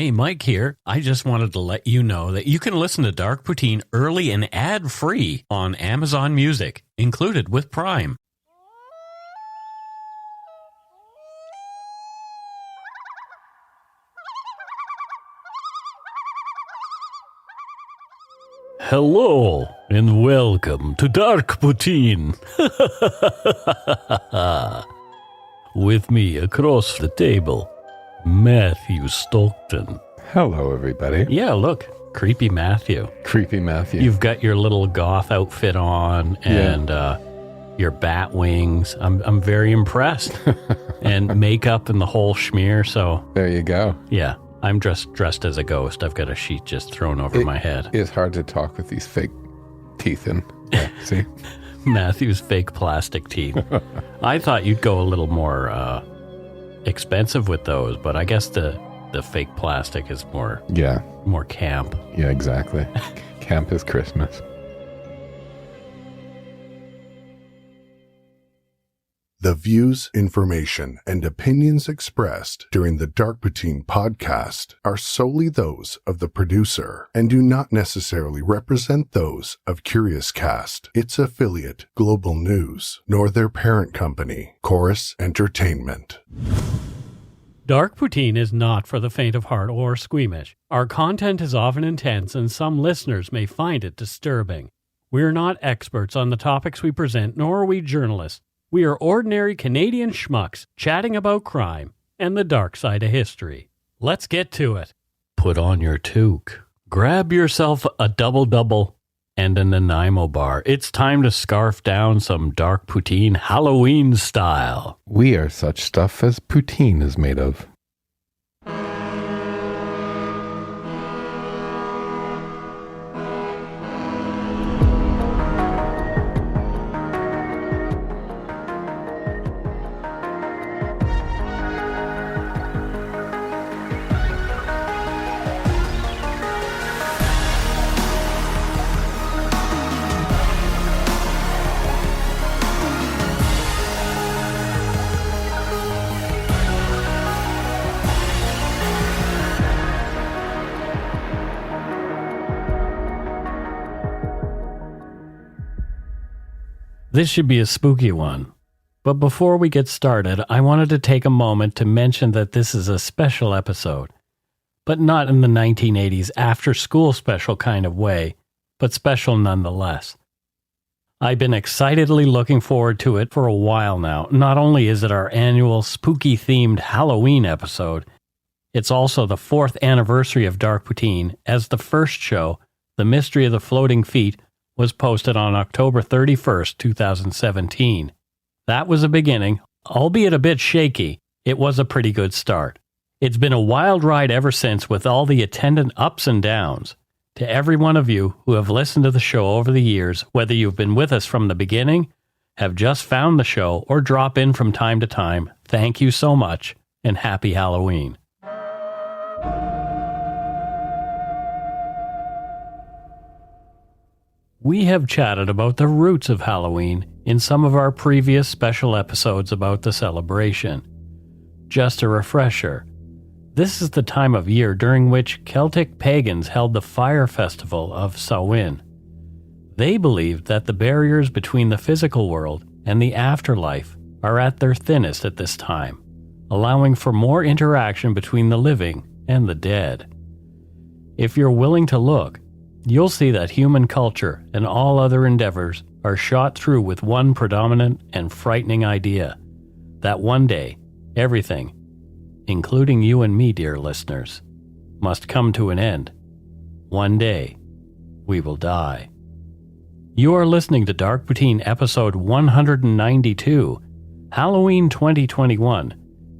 Hey, Mike here. I just wanted to let you know that you can listen to Dark Poutine early and ad-free on Amazon Music, included with Prime. Hello, and welcome to Dark Poutine. With me across the table, Matthew Stockton. Hello, everybody. Yeah, look, creepy Matthew. Creepy Matthew. You've got your little goth outfit on and your bat wings. I'm very impressed. And makeup and the whole schmear, so... There you go. Yeah, I'm dressed as a ghost. I've got a sheet just thrown over my head. It's hard to talk with these fake teeth in. Yeah, see? Matthew's fake plastic teeth. I thought you'd go a little more expensive with those, but I guess the fake plastic is more camp. Yeah, exactly. Camp is Christmas. The views, information, and opinions expressed during the Dark Poutine podcast are solely those of the producer and do not necessarily represent those of Curious Cast, its affiliate, Global News, nor their parent company, Chorus Entertainment. Dark Poutine is not for the faint of heart or squeamish. Our content is often intense and some listeners may find it disturbing. We're not experts on the topics we present, nor are we journalists. We are ordinary Canadian schmucks chatting about crime and the dark side of history. Let's get to it. Put on your toque. Grab yourself a double-double and a Nanaimo bar. It's time to scarf down some Dark Poutine Halloween style. We are such stuff as poutine is made of. This should be a spooky one. But before we get started, I wanted to take a moment to mention that this is a special episode. But not in the 1980s after-school special kind of way, but special nonetheless. I've been excitedly looking forward to it for a while now. Not only is it our annual spooky-themed Halloween episode, it's also the 4th anniversary of Dark Poutine, as the first show, The Mystery of the Floating Feet, was posted on October 31st, 2017. That was a beginning, albeit a bit shaky. It was a pretty good start. It's been a wild ride ever since, with all the attendant ups and downs. To every one of you who have listened to the show over the years, whether you've been with us from the beginning, have just found the show, or drop in from time to time, thank you so much, and happy Halloween. We have chatted about the roots of Halloween in some of our previous special episodes about the celebration. Just a refresher, this is the time of year during which Celtic pagans held the fire festival of Samhain. They believed that the barriers between the physical world and the afterlife are at their thinnest at this time, allowing for more interaction between the living and the dead. If you're willing to look, you'll see that human culture and all other endeavors are shot through with one predominant and frightening idea, that one day, everything, including you and me, dear listeners, must come to an end. One day, we will die. You are listening to Dark Poutine episode 192, Halloween 2021,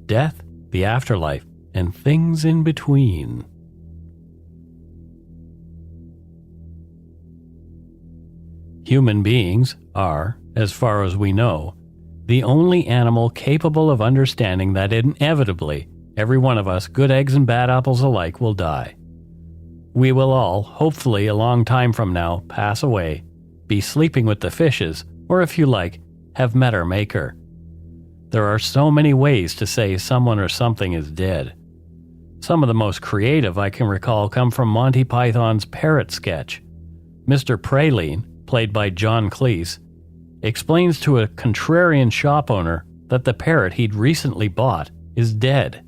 Death, the Afterlife, and Things in Between. Human beings are, as far as we know, the only animal capable of understanding that inevitably every one of us, good eggs and bad apples alike, will die. We will all, hopefully a long time from now, pass away, be sleeping with the fishes, or if you like, have met our maker. There are so many ways to say someone or something is dead. Some of the most creative I can recall come from Monty Python's parrot sketch. Mr. Praline, played by John Cleese, explains to a contrarian shop owner that the parrot he'd recently bought is dead.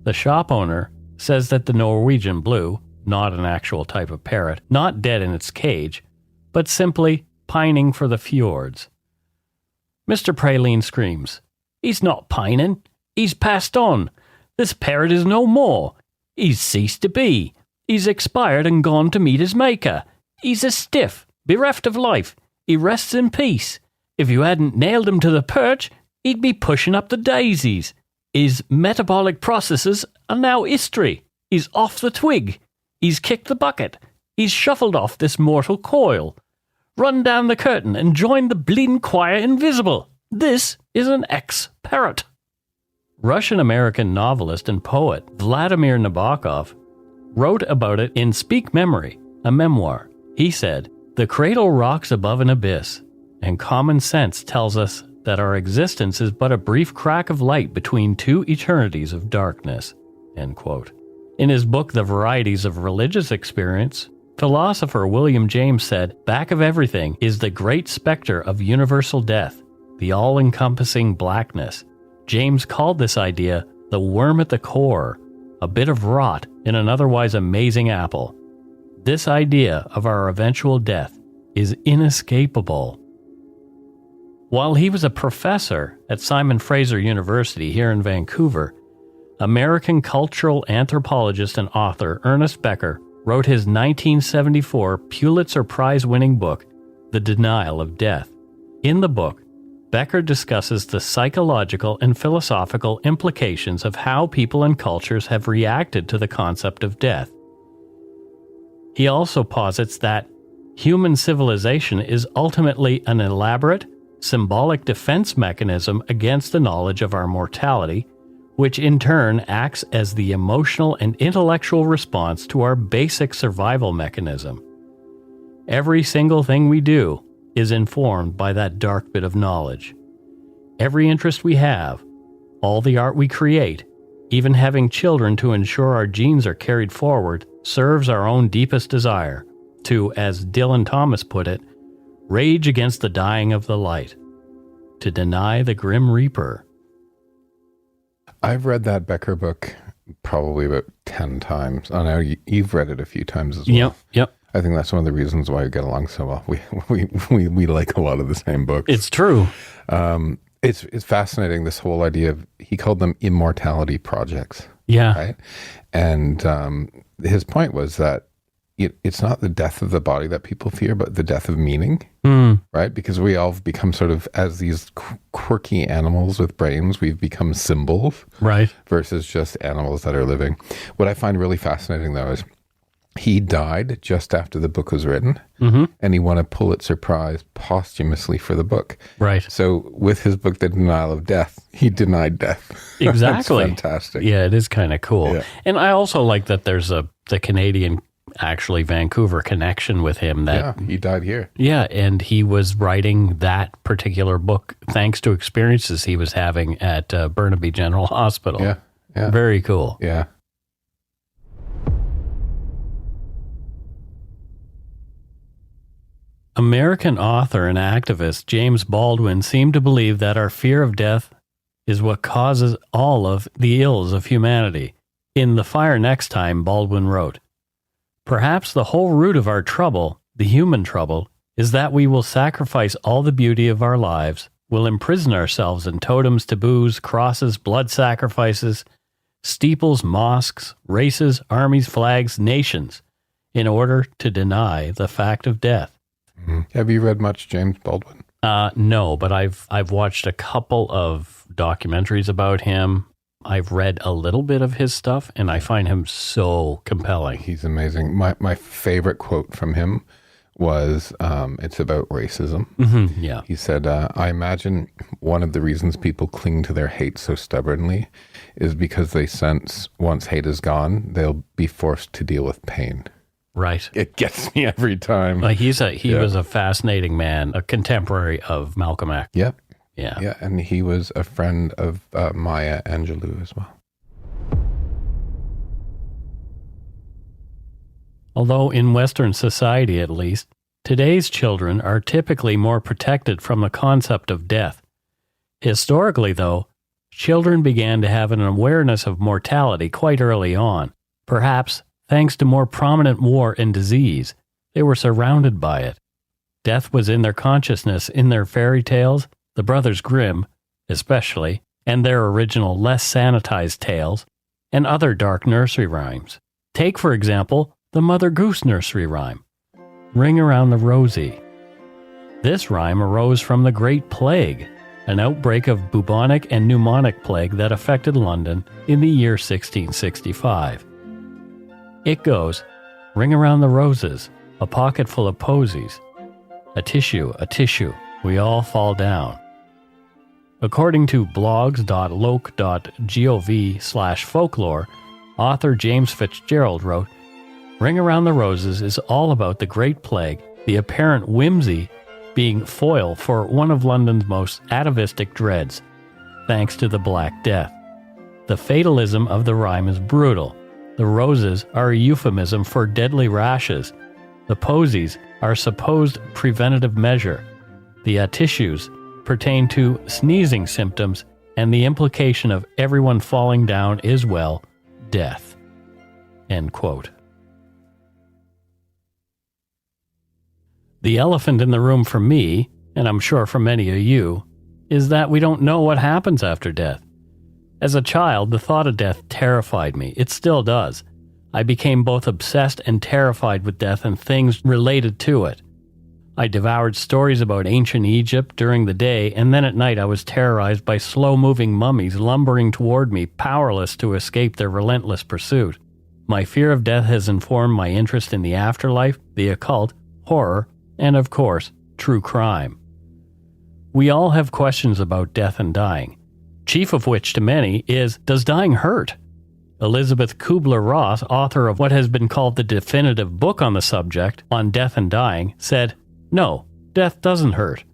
The shop owner says that the Norwegian blue, not an actual type of parrot, not dead in its cage, but simply pining for the fjords. Mr. Praline screams, "He's not pining, he's passed on. This parrot is no more. He's ceased to be. He's expired and gone to meet his maker. He's a stiff, bereft of life. He rests in peace. If you hadn't nailed him to the perch, he'd be pushing up the daisies. His metabolic processes are now history. He's off the twig. He's kicked the bucket. He's shuffled off this mortal coil. Run down the curtain and join the bleeding choir invisible. This is an ex-parrot." Russian-American novelist and poet Vladimir Nabokov wrote about it in Speak Memory, a memoir. He said, "The cradle rocks above an abyss, and common sense tells us that our existence is but a brief crack of light between two eternities of darkness." End quote. In his book, The Varieties of Religious Experience, philosopher William James said, "Back of everything is the great specter of universal death, the all-encompassing blackness." James called this idea the worm at the core, a bit of rot in an otherwise amazing apple. This idea of our eventual death is inescapable. While he was a professor at Simon Fraser University here in Vancouver, American cultural anthropologist and author Ernest Becker wrote his 1974 Pulitzer Prize-winning book, The Denial of Death. In the book, Becker discusses the psychological and philosophical implications of how people and cultures have reacted to the concept of death. He also posits that human civilization is ultimately an elaborate, symbolic defense mechanism against the knowledge of our mortality, which in turn acts as the emotional and intellectual response to our basic survival mechanism. Every single thing we do is informed by that dark bit of knowledge. Every interest we have, all the art we create, even having children to ensure our genes are carried forward, serves our own deepest desire to, as Dylan Thomas put it, rage against the dying of the light, to deny the grim reaper. I've read that Becker book probably about 10 times. I know you've read it a few times as well. Yep. I think that's one of the reasons why we get along so well. We like a lot of the same books. It's true. It's fascinating, this whole idea of, he called them immortality projects. Yeah. Right? And his point was that it's not the death of the body that people fear, but the death of meaning, right? Because we all become sort of, as these quirky animals with brains, we've become symbols, right? Versus just animals that are living. What I find really fascinating, though, is he died just after the book was written, and he won a Pulitzer Prize posthumously for the book. Right. So with his book, The Denial of Death, he denied death. Exactly. That's fantastic. Yeah, it is kind of cool. Yeah. And I also like that there's the Canadian, actually Vancouver connection with him. That, yeah, he died here. Yeah, and he was writing that particular book thanks to experiences he was having at Burnaby General Hospital. Yeah. Very cool. Yeah. American author and activist James Baldwin seemed to believe that our fear of death is what causes all of the ills of humanity. In The Fire Next Time, Baldwin wrote, "Perhaps the whole root of our trouble, the human trouble, is that we will sacrifice all the beauty of our lives, will imprison ourselves in totems, taboos, crosses, blood sacrifices, steeples, mosques, races, armies, flags, nations, in order to deny the fact of death." Have you read much James Baldwin? No, but I've watched a couple of documentaries about him. I've read a little bit of his stuff, and I find him so compelling. He's amazing. My favorite quote from him was, it's about racism. Yeah. He said, I imagine one of the reasons people cling to their hate so stubbornly is because they sense once hate is gone, they'll be forced to deal with pain. Right. It gets me every time. He was a fascinating man, a contemporary of Malcolm X. Yep. Yeah. Yeah, and he was a friend of Maya Angelou as well. Although in Western society at least, today's children are typically more protected from the concept of death. Historically, though, children began to have an awareness of mortality quite early on. Perhaps thanks to more prominent war and disease, they were surrounded by it. Death was in their consciousness in their fairy tales, the Brothers Grimm, especially, and their original less sanitized tales, and other dark nursery rhymes. Take, for example, the Mother Goose nursery rhyme, Ring Around the Rosie. This rhyme arose from the Great Plague, an outbreak of bubonic and pneumonic plague that affected London in the year 1665. It goes, ring around the roses, a pocket full of posies. A tissue, we all fall down. According to blogs.loc.gov/folklore, author James Fitzgerald wrote, Ring Around the Roses is all about the Great Plague, the apparent whimsy being foil for one of London's most atavistic dreads, thanks to the Black Death. The fatalism of the rhyme is brutal. The roses are a euphemism for deadly rashes. The posies are supposed preventative measure. The tissues pertain to sneezing symptoms, and the implication of everyone falling down is, well, death. End quote. The elephant in the room for me, and I'm sure for many of you, is that we don't know what happens after death. As a child, the thought of death terrified me. It still does. I became both obsessed and terrified with death and things related to it. I devoured stories about ancient Egypt during the day, and then at night I was terrorized by slow-moving mummies lumbering toward me, powerless to escape their relentless pursuit. My fear of death has informed my interest in the afterlife, the occult, horror, and of course, true crime. We all have questions about death and dying, chief of which to many is, does dying hurt? Elizabeth Kubler-Ross, author of what has been called the definitive book on the subject, on death and dying, said, no, death doesn't hurt.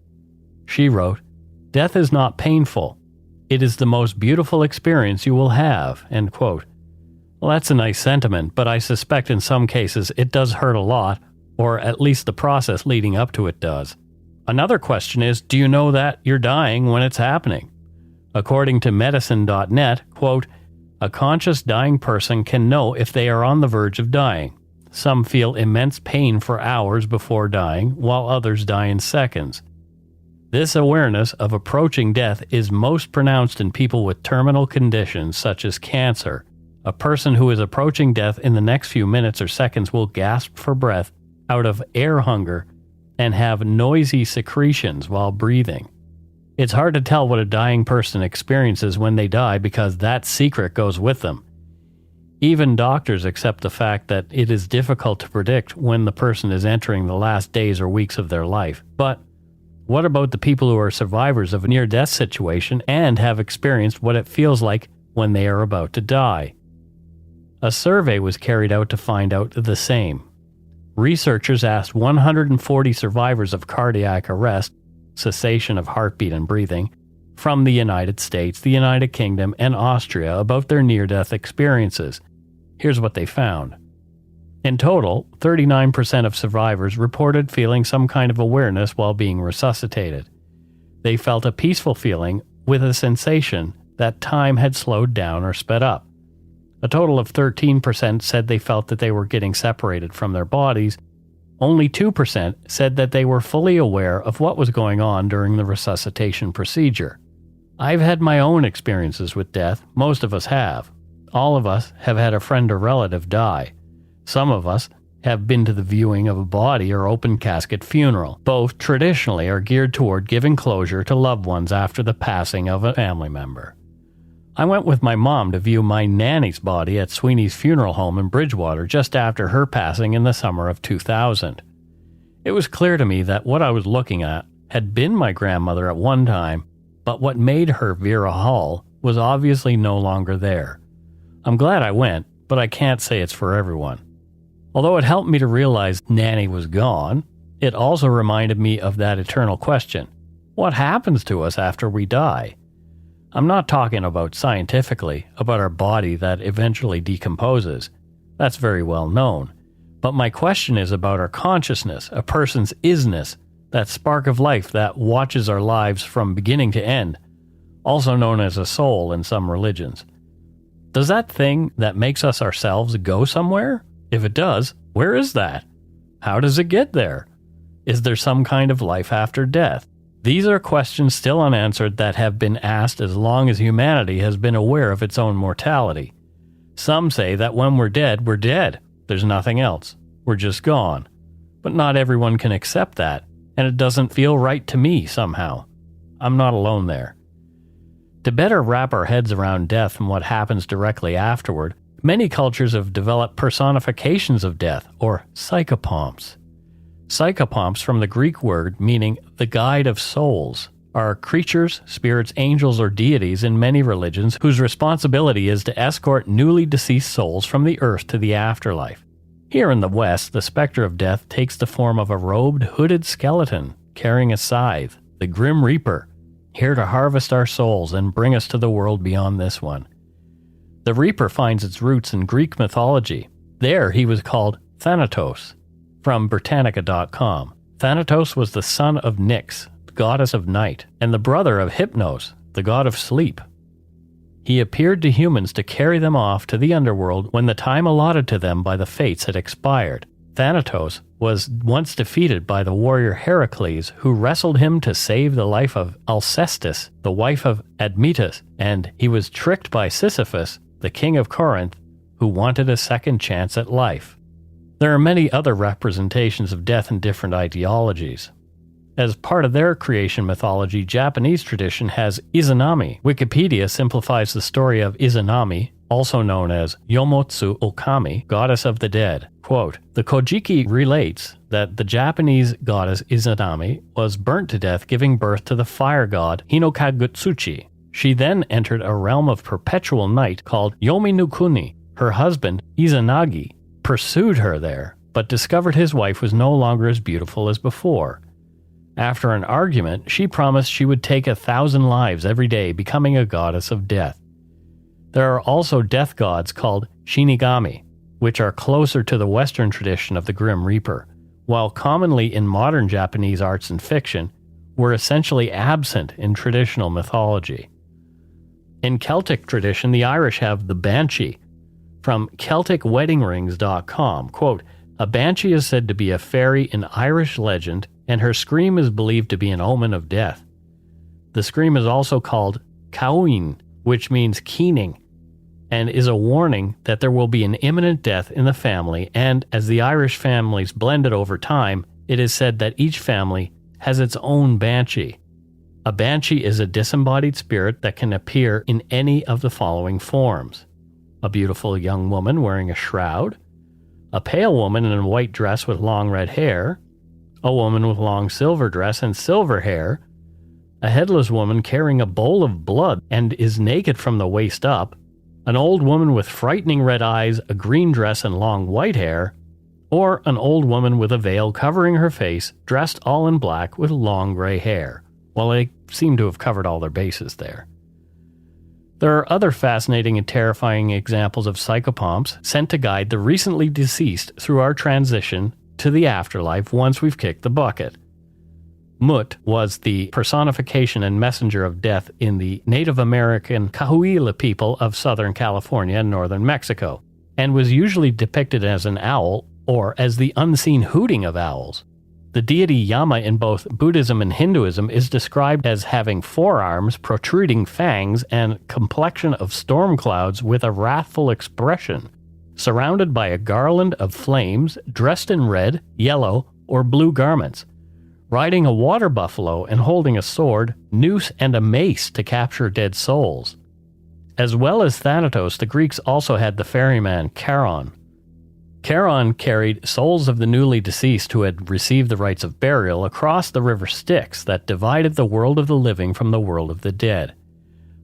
She wrote, death is not painful. It is the most beautiful experience you will have, end quote. Well, that's a nice sentiment, but I suspect in some cases it does hurt a lot, or at least the process leading up to it does. Another question is, do you know that you're dying when it's happening? According to medicine.net, quote, a conscious dying person can know if they are on the verge of dying. Some feel immense pain for hours before dying, while others die in seconds. This awareness of approaching death is most pronounced in people with terminal conditions such as cancer. A person who is approaching death in the next few minutes or seconds will gasp for breath out of air hunger and have noisy secretions while breathing. It's hard to tell what a dying person experiences when they die because that secret goes with them. Even doctors accept the fact that it is difficult to predict when the person is entering the last days or weeks of their life. But what about the people who are survivors of a near-death situation and have experienced what it feels like when they are about to die? A survey was carried out to find out the same. Researchers asked 140 survivors of cardiac arrest, cessation of heartbeat and breathing, from the United States, the United Kingdom, and Austria about their near-death experiences. Here's what they found. In total, 39% of survivors reported feeling some kind of awareness while being resuscitated. They felt a peaceful feeling with a sensation that time had slowed down or sped up. A total of 13% said they felt that they were getting separated from their bodies. Only 2% said that they were fully aware of what was going on during the resuscitation procedure. I've had my own experiences with death. Most of us have. All of us have had a friend or relative die. Some of us have been to the viewing of a body or open casket funeral. Both traditionally are geared toward giving closure to loved ones after the passing of a family member. I went with my mom to view my nanny's body at Sweeney's Funeral Home in Bridgewater just after her passing in the summer of 2000. It was clear to me that what I was looking at had been my grandmother at one time, but what made her Vera Hall was obviously no longer there. I'm glad I went, but I can't say it's for everyone. Although it helped me to realize Nanny was gone, it also reminded me of that eternal question. What happens to us after we die? I'm not talking about scientifically, about our body that eventually decomposes. That's very well known. But my question is about our consciousness, a person's isness, that spark of life that watches our lives from beginning to end, also known as a soul in some religions. Does that thing that makes us ourselves go somewhere? If it does, where is that? How does it get there? Is there some kind of life after death? These are questions still unanswered that have been asked as long as humanity has been aware of its own mortality. Some say that when we're dead, we're dead. There's nothing else. We're just gone. But not everyone can accept that, and it doesn't feel right to me somehow. I'm not alone there. To better wrap our heads around death and what happens directly afterward, many cultures have developed personifications of death, or psychopomps. Psychopomps, from the Greek word meaning the guide of souls, are creatures, spirits, angels, or deities in many religions whose responsibility is to escort newly deceased souls from the earth to the afterlife. Here in the West, the specter of death takes the form of a robed, hooded skeleton carrying a scythe, the Grim Reaper, here to harvest our souls and bring us to the world beyond this one. The Reaper finds its roots in Greek mythology. There he was called Thanatos. From Britannica.com. Thanatos was the son of Nyx, the goddess of night, and the brother of Hypnos, the god of sleep. He appeared to humans to carry them off to the underworld when the time allotted to them by the fates had expired. Thanatos was once defeated by the warrior Heracles, who wrestled him to save the life of Alcestis, the wife of Admetus, and he was tricked by Sisyphus, the king of Corinth, who wanted a second chance at life. There are many other representations of death in different ideologies. As part of their creation mythology, Japanese tradition has Izanami. Wikipedia simplifies the story of Izanami, also known as Yomotsu Okami, goddess of the dead. Quote, the Kojiki relates that the Japanese goddess Izanami was burnt to death giving birth to the fire god Hinokagutsuchi. She then entered a realm of perpetual night called Yomi no Kuni. Her husband, Izanagi, pursued her there, but discovered his wife was no longer as beautiful as before. After an argument, she promised she would take 1,000 lives every day, becoming a goddess of death. There are also death gods called Shinigami, which are closer to the Western tradition of the Grim Reaper, while commonly in modern Japanese arts and fiction, were essentially absent in traditional mythology. In Celtic tradition, the Irish have the Banshee. From CelticWeddingRings.com, quote, a banshee is said to be a fairy in Irish legend, and her scream is believed to be an omen of death. The scream is also called cawin, which means keening, and is a warning that there will be an imminent death in the family, and as the Irish families blended over time, it is said that each family has its own banshee. A banshee is a disembodied spirit that can appear in any of the following forms: a beautiful young woman wearing a shroud, a pale woman in a white dress with long red hair, a woman with long silver dress and silver hair, a headless woman carrying a bowl of blood and is naked from the waist up, an old woman with frightening red eyes, a green dress and long white hair, or an old woman with a veil covering her face, dressed all in black with long gray hair. Well, they seem to have covered all their bases there. There are other fascinating and terrifying examples of psychopomps sent to guide the recently deceased through our transition to the afterlife once we've kicked the bucket. Mut was the personification and messenger of death in the Native American Cahuilla people of Southern California and northern Mexico, and was usually depicted as an owl or as the unseen hooting of owls. The deity Yama in both Buddhism and Hinduism is described as having 4 arms, protruding fangs, and complexion of storm clouds with a wrathful expression, surrounded by a garland of flames, dressed in red, yellow, or blue garments, riding a water buffalo and holding a sword, noose, and a mace to capture dead souls. As well as Thanatos, the Greeks also had the ferryman Charon. Charon carried souls of the newly deceased who had received the rites of burial across the river Styx that divided the world of the living from the world of the dead.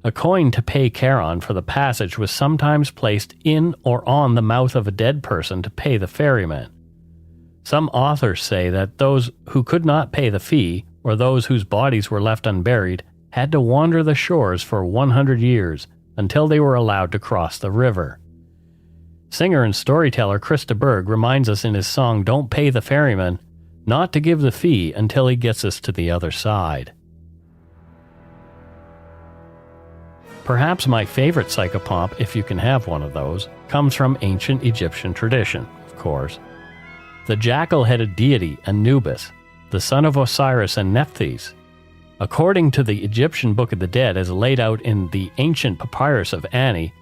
A coin to pay Charon for the passage was sometimes placed in or on the mouth of a dead person to pay the ferryman. Some authors say that those who could not pay the fee, or those whose bodies were left unburied, had to wander the shores for 100 years until they were allowed to cross the river. Singer and storyteller Chris de Burgh reminds us in his song Don't Pay the Ferryman not to give the fee until he gets us to the other side. Perhaps my favorite psychopomp, if you can have one of those, comes from ancient Egyptian tradition, of course. The jackal-headed deity Anubis, the son of Osiris and Nephthys. According to the Egyptian Book of the Dead as laid out in the ancient papyrus of Ani,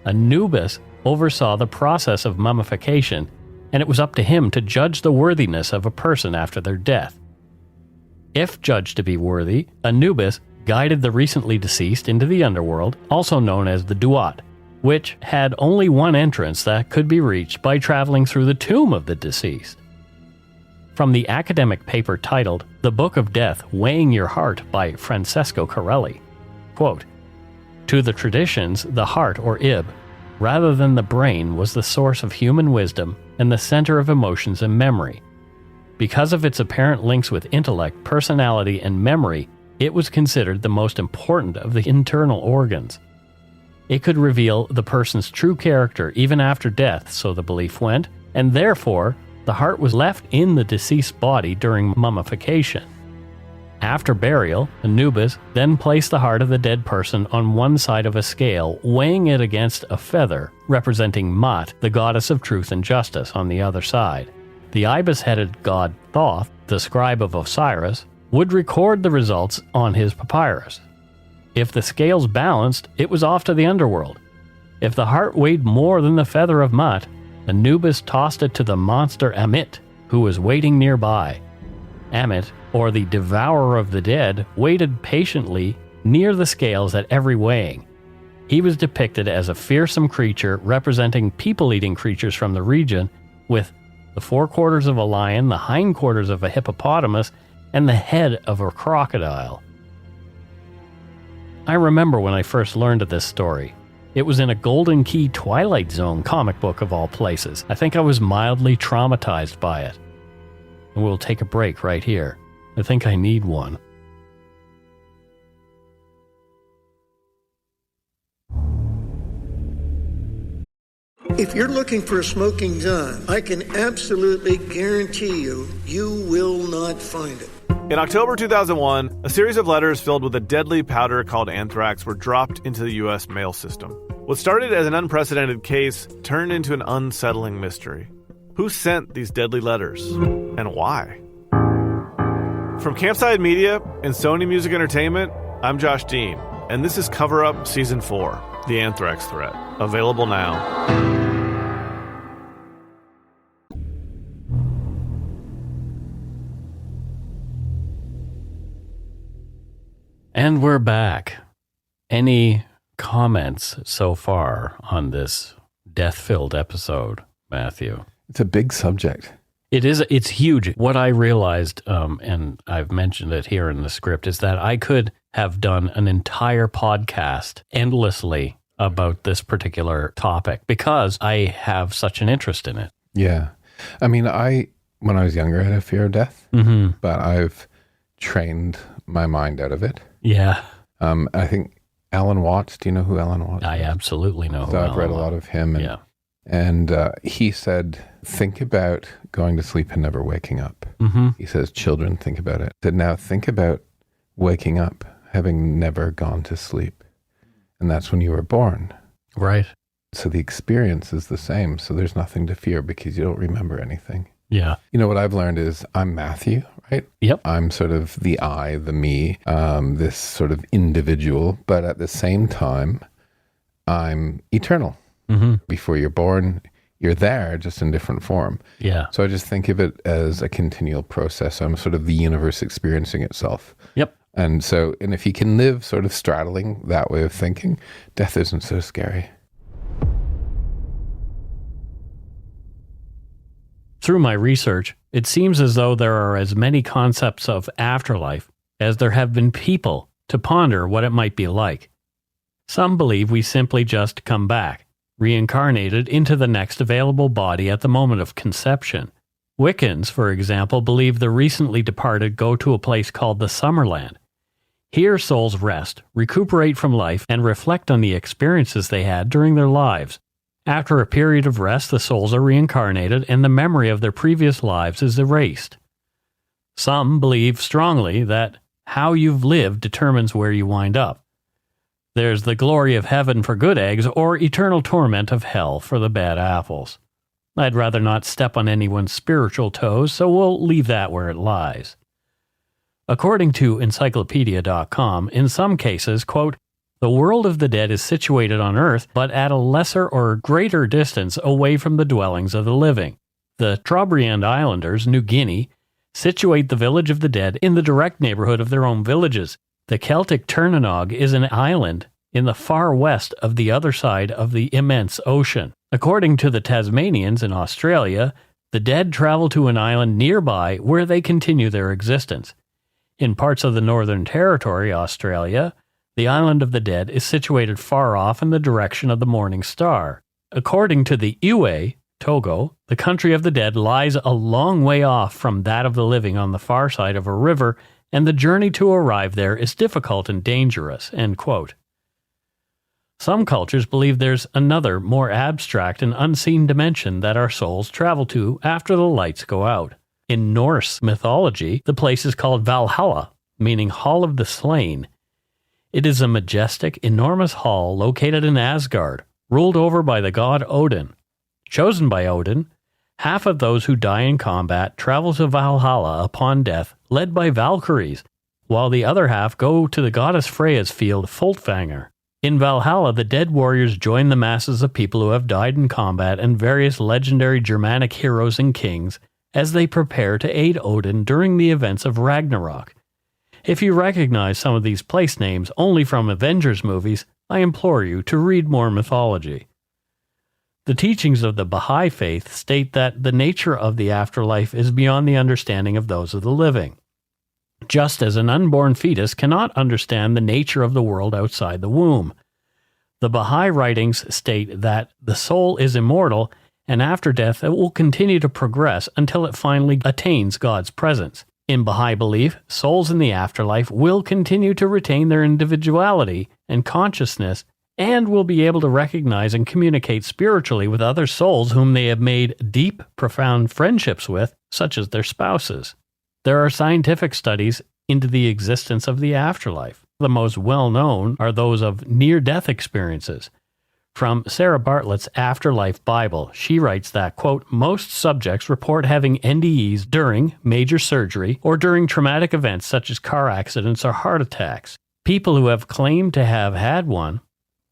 Anubis oversaw the process of mummification, and it was up to him to judge the worthiness of a person after their death. If judged to be worthy, Anubis guided the recently deceased into the underworld, also known as the Duat, which had only one entrance that could be reached by traveling through the tomb of the deceased. From the academic paper titled The Book of Death Weighing Your Heart by Francesco Corelli, quote, "To the traditions, the heart, or ib, rather than the brain, was the source of human wisdom and the center of emotions and memory. Because of its apparent links with intellect, personality, and memory, it was considered the most important of the internal organs. It could reveal the person's true character even after death, so the belief went, and therefore, the heart was left in the deceased body during mummification. After burial, Anubis then placed the heart of the dead person on one side of a scale, weighing it against a feather, representing Ma'at, the goddess of truth and justice, on the other side. The ibis-headed god Thoth, the scribe of Osiris, would record the results on his papyrus. If the scales balanced, it was off to the underworld. If the heart weighed more than the feather of Ma'at, Anubis tossed it to the monster Amit, who was waiting nearby. Amit, or the devourer of the dead, waited patiently near the scales at every weighing. He was depicted as a fearsome creature representing people-eating creatures from the region, with the forequarters of a lion, the hindquarters of a hippopotamus, and the head of a crocodile. I remember when I first learned of this story. It was in a Golden Key Twilight Zone comic book of all places. I think I was mildly traumatized by it. And we'll take a break right here. I think I need one. If you're looking for a smoking gun, I can absolutely guarantee you, you will not find it. In October 2001, a series of letters filled with a deadly powder called anthrax were dropped into the U.S. mail system. What started as an unprecedented case turned into an unsettling mystery. Who sent these deadly letters? And why? From Campside Media and Sony Music Entertainment, I'm Josh Dean, and this is Cover Up Season 4, The Anthrax Threat. Available now. And we're back. Any comments so far on this death-filled episode, Matthew? It's a big subject. It's huge. What I realized, and I've mentioned it here in the script, is that I could have done an entire podcast endlessly about this particular topic because I have such an interest in it. Yeah. I mean, when I was younger, I had a fear of death, but I've trained my mind out of it. Yeah. I think Alan Watts, do you know who Alan Watts is? I absolutely know. So I've read a lot of him. And, and he said, think about going to sleep and never waking up. He says, children, think about it. He said, now think about waking up, having never gone to sleep. And that's when you were born. Right. So the experience is the same. So there's nothing to fear because you don't remember anything. Yeah. You know, what I've learned is I'm Matthew, right? Yep. I'm sort of the I, the me, this sort of individual, but at the same time, I'm eternal. Before you're born, you're there, just in different form. Yeah. So I just think of it as a continual process. I'm sort of the universe experiencing itself. Yep. And if you can live sort of straddling that way of thinking, death isn't so scary. Through my research, it seems as though there are as many concepts of afterlife as there have been people to ponder what it might be like. Some believe we simply just come back, reincarnated into the next available body at the moment of conception. Wiccans, for example, believe the recently departed go to a place called the Summerland. Here souls rest, recuperate from life, and reflect on the experiences they had during their lives, After a period of rest, the souls are reincarnated and the memory of their previous lives is erased. Some believe strongly that how you've lived determines where you wind up. There's the glory of heaven for good eggs or eternal torment of hell for the bad apples. I'd rather not step on anyone's spiritual toes, so we'll leave that where it lies. According to encyclopedia.com, in some cases, quote, the world of the dead is situated on Earth, but at a lesser or greater distance away from the dwellings of the living. The Trobriand Islanders, New Guinea, situate the village of the dead in the direct neighborhood of their own villages. The Celtic Ternanog is an island in the far west of the other side of the immense ocean. According to the Tasmanians in Australia, the dead travel to an island nearby where they continue their existence. In parts of the Northern Territory, Australia, the island of the dead is situated far off in the direction of the morning star. According to the Iwe, Togo, the country of the dead lies a long way off from that of the living on the far side of a river, and the journey to arrive there is difficult and dangerous. End quote. Some cultures believe there's another, more abstract and unseen dimension that our souls travel to after the lights go out. In Norse mythology, the place is called Valhalla, meaning Hall of the Slain. It is a majestic, enormous hall located in Asgard, ruled over by the god Odin. Chosen by Odin, half of those who die in combat travel to Valhalla upon death, led by Valkyries, while the other half go to the goddess Freya's field Folkvanger. In Valhalla, the dead warriors join the masses of people who have died in combat and various legendary Germanic heroes and kings as they prepare to aid Odin during the events of Ragnarok. If you recognize some of these place names only from Avengers movies, I implore you to read more mythology. The teachings of the Baha'i faith state that the nature of the afterlife is beyond the understanding of those of the living. Just as an unborn fetus cannot understand the nature of the world outside the womb. The Baha'i writings state that the soul is immortal, and after death it will continue to progress until it finally attains God's presence. In Baha'i belief, souls in the afterlife will continue to retain their individuality and consciousness and will be able to recognize and communicate spiritually with other souls whom they have made deep, profound friendships with, such as their spouses. There are scientific studies into the existence of the afterlife. The most well-known are those of near-death experiences. From Sarah Bartlett's Afterlife Bible, she writes that, quote, most subjects report having NDEs during major surgery or during traumatic events such as car accidents or heart attacks. People who have claimed to have had one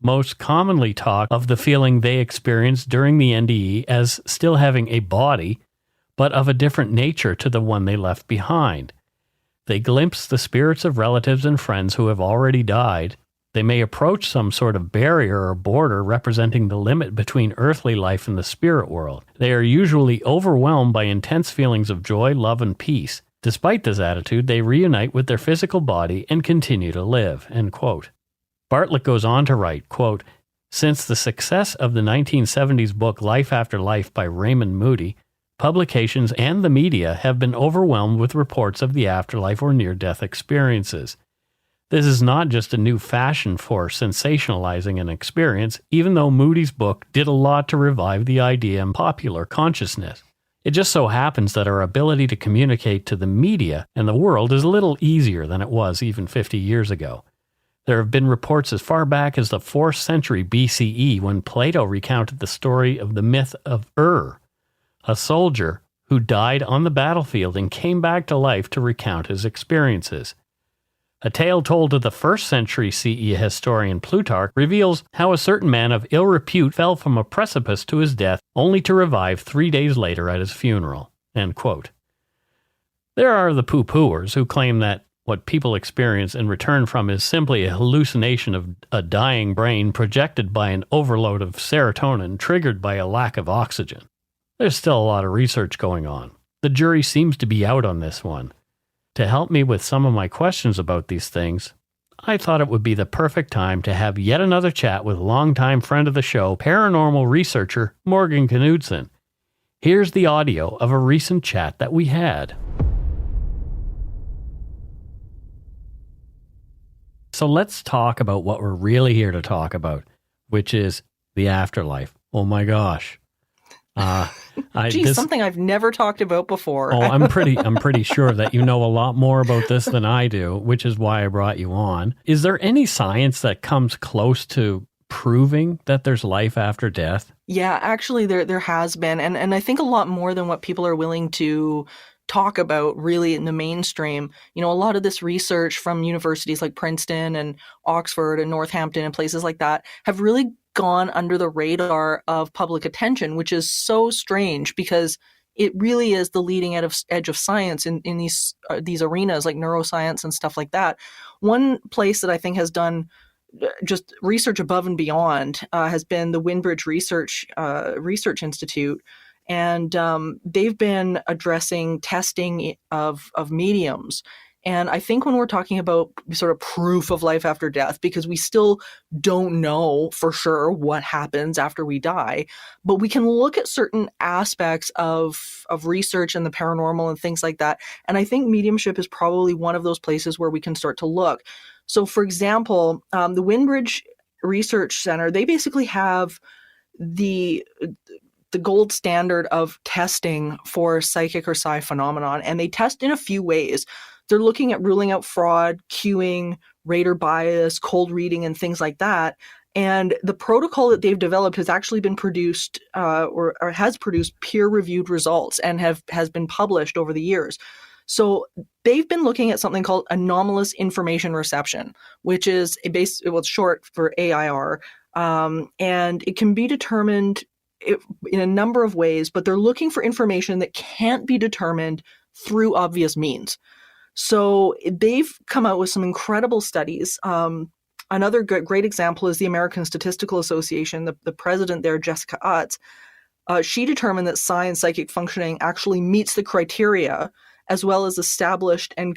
most commonly talk of the feeling they experienced during the NDE as still having a body, but of a different nature to the one they left behind. They glimpse the spirits of relatives and friends who have already died. They may approach some sort of barrier or border representing the limit between earthly life and the spirit world. They are usually overwhelmed by intense feelings of joy, love, and peace. Despite this attitude, they reunite with their physical body and continue to live. End quote. Bartlett goes on to write, quote, since the success of the 1970s book Life After Life by Raymond Moody, publications and the media have been overwhelmed with reports of the afterlife or near-death experiences. This is not just a new fashion for sensationalizing an experience, even though Moody's book did a lot to revive the idea in popular consciousness. It just so happens that our ability to communicate to the media and the world is a little easier than it was even 50 years ago. There have been reports as far back as the 4th century BCE when Plato recounted the story of the myth of a soldier who died on the battlefield and came back to life to recount his experiences. A tale told to the 1st century CE historian Plutarch reveals how a certain man of ill repute fell from a precipice to his death, only to revive 3 days later at his funeral. End quote. There are the poo-pooers who claim that what people experience in return from is simply a hallucination of a dying brain projected by an overload of serotonin triggered by a lack of oxygen. There's still a lot of research going on. The jury seems to be out on this one. To help me with some of my questions about these things, I thought it would be the perfect time to have yet another chat with longtime friend of the show, paranormal researcher Morgan Knudsen. Here's the audio of a recent chat that we had. So let's talk about what we're really here to talk about, which is the afterlife. Oh my gosh. Something I've never talked about before. Oh, I'm pretty sure that you know a lot more about this than I do, which is why I brought you on. Is there any science that comes close to proving that there's life after death? Yeah, actually there has been, and I think a lot more than what people are willing to talk about really in the mainstream. A lot of this research from universities like Princeton and Oxford and Northampton and places like that have really gone under the radar of public attention, which is so strange because it really is the leading edge of science in these arenas like neuroscience and stuff like that. One place that I think has done just research above and beyond has been the Windbridge Research Institute. And they've been addressing testing of mediums. And I think when we're talking about sort of proof of life after death, because we still don't know for sure what happens after we die, but we can look at certain aspects of research and the paranormal and things like that. And I think mediumship is probably one of those places where we can start to look. So, for example, the Windbridge Research Center, they basically have the gold standard of testing for psychic or psi phenomenon, and they test in a few ways. They're looking at ruling out fraud, cueing, rater bias, cold reading, and things like that. And the protocol that they've developed has actually been produced or has produced peer-reviewed results and has been published over the years. So they've been looking at something called anomalous information reception, which is it's short for AIR, and it can be determined in a number of ways, but they're looking for information that can't be determined through obvious means. So they've come out with some incredible studies. Another great example is the American Statistical Association. The president there, Jessica Utz, she determined that psi and psychic functioning actually meets the criteria as well as established and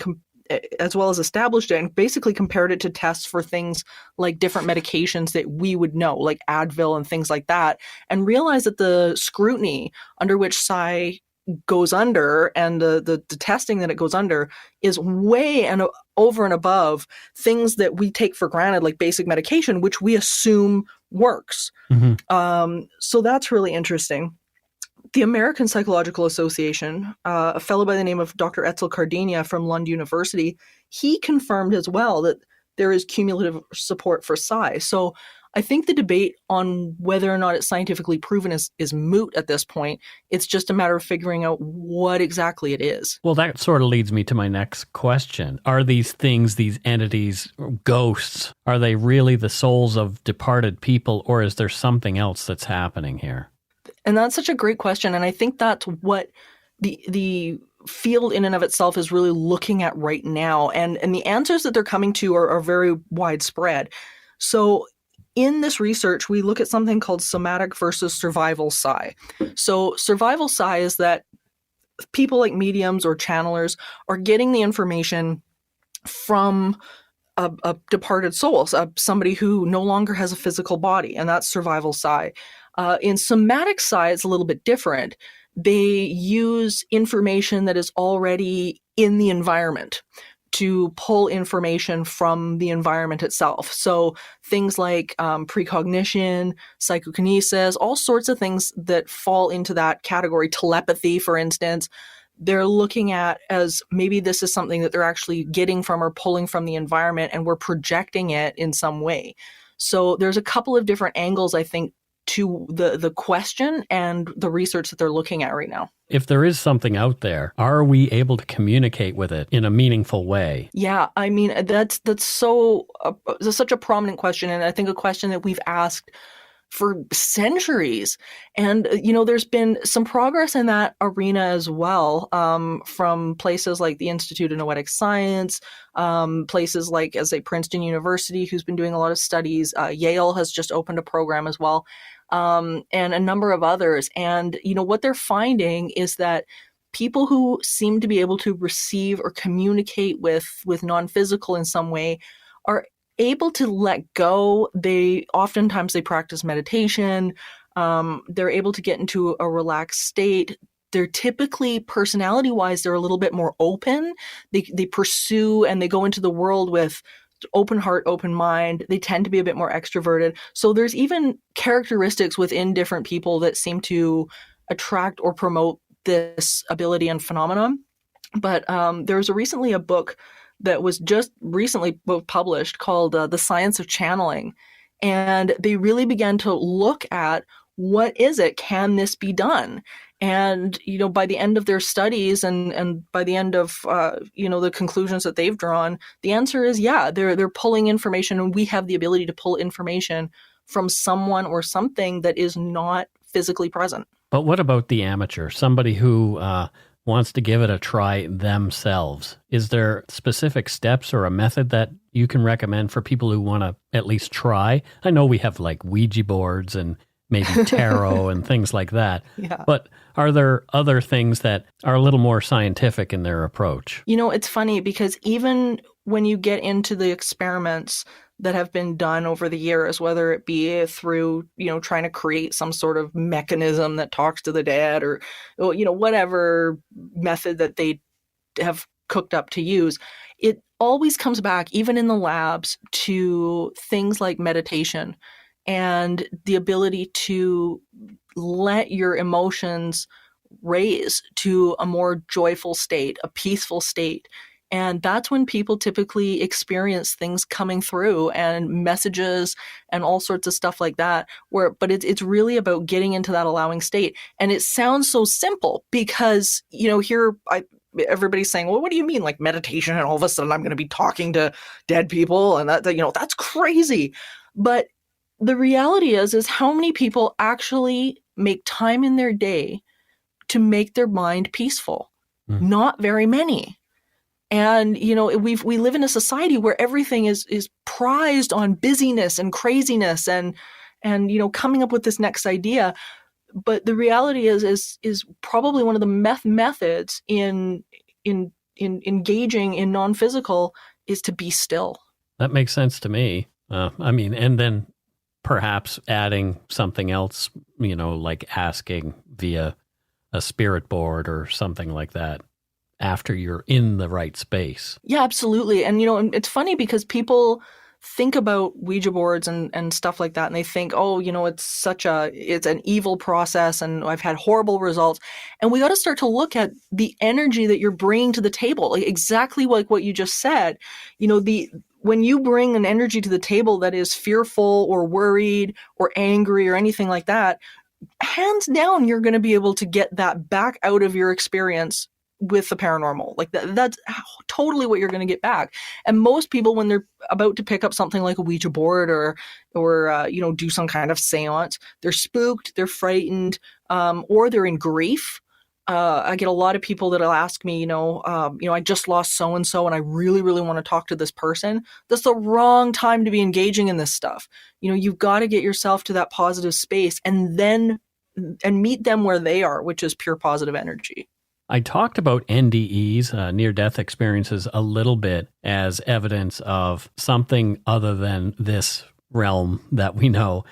basically compared it to tests for things like different medications that we would know, like Advil and things like that, and realized that the scrutiny under which psi goes under and the testing that it goes under is way and over and above things that we take for granted, like basic medication, which we assume works. Mm-hmm. So that's really interesting. The American Psychological Association, a fellow by the name of Dr. Etzel Cardenia from Lund University, he confirmed as well that there is cumulative support for psi. So I think the debate on whether or not it's scientifically proven is moot at this point. It's just a matter of figuring out what exactly it is. Well, that sort of leads me to my next question. Are these things, these entities, ghosts, are they really the souls of departed people, or is there something else that's happening here? And that's such a great question. And I think that's what the field in and of itself is really looking at right now. And the answers that they're coming to are very widespread. So in this research, we look at something called somatic versus survival psi. So survival psi is that people like mediums or channelers are getting the information from a departed soul, somebody who no longer has a physical body, and that's survival psi. In somatic psi, it's a little bit different. They use information that is already in the environment to pull information from the environment itself. So things like precognition, psychokinesis, all sorts of things that fall into that category. Telepathy, for instance, they're looking at as maybe this is something that they're actually getting from or pulling from the environment, and we're projecting it in some way. So there's a couple of different angles, I think, to the question and the research that they're looking at right now. If there is something out there, are we able to communicate with it in a meaningful way? Yeah, I mean, that's such a prominent question, and I think a question that we've asked for centuries. And, there's been some progress in that arena as well, from places like the Institute of Noetic Science, places like, as a Princeton University, who's been doing a lot of studies. Yale has just opened a program as well, and a number of others. And, what they're finding is that people who seem to be able to receive or communicate with non-physical in some way are able to let go. Oftentimes they practice meditation. They're able to get into a relaxed state. They're typically, personality-wise, they're a little bit more open. They pursue and they go into the world with open heart, open mind. They tend to be a bit more extroverted. So there's even characteristics within different people that seem to attract or promote this ability and phenomenon. But there was recently a book that was just recently published called The Science of Channeling. And they really began to look at what is it? Can this be done? And, by the end of their studies and by the end of, the conclusions that they've drawn, the answer is, yeah, they're pulling information, and we have the ability to pull information from someone or something that is not physically present. But what about the amateur, somebody who wants to give it a try themselves? Is there specific steps or a method that you can recommend for people who want to at least try? I know we have like Ouija boards and maybe tarot and things like that. Yeah. But are there other things that are a little more scientific in their approach? It's funny because even when you get into the experiments that have been done over the years, whether it be through, trying to create some sort of mechanism that talks to the dead or, whatever method that they have cooked up to use, it always comes back, even in the labs, to things like meditation and the ability to let your emotions raise to a more joyful state, a peaceful state. And that's when people typically experience things coming through and messages and all sorts of stuff like that. But it's really about getting into that allowing state. And it sounds so simple because, everybody's saying, well, what do you mean, like meditation? And all of a sudden I'm going to be talking to dead people and that's crazy. But the reality is how many people actually make time in their day to make their mind peaceful? Not very many. And, we live in a society where everything is prized on busyness and craziness and coming up with this next idea. But the reality is probably one of the methods in engaging in non-physical is to be still. That makes sense to me. And then perhaps adding something else, like asking via a spirit board or something like that after you're in the right space. Yeah, absolutely. And, it's funny because people think about Ouija boards and stuff like that, and they think, oh, it's an evil process and I've had horrible results. And we got to start to look at the energy that you're bringing to the table, like exactly like what you just said. When you bring an energy to the table that is fearful or worried or angry or anything like that, hands down, you're going to be able to get that back out of your experience with the paranormal. Like that's totally what you're going to get back. And most people, when they're about to pick up something like a Ouija board or do some kind of seance, they're spooked, they're frightened, or they're in grief. I get a lot of people that'll ask me, I just lost so-and-so and I really, really want to talk to this person. That's the wrong time to be engaging in this stuff. You've got to get yourself to that positive space and meet them where they are, which is pure positive energy. I talked about NDEs, near-death experiences, a little bit as evidence of something other than this realm that we know.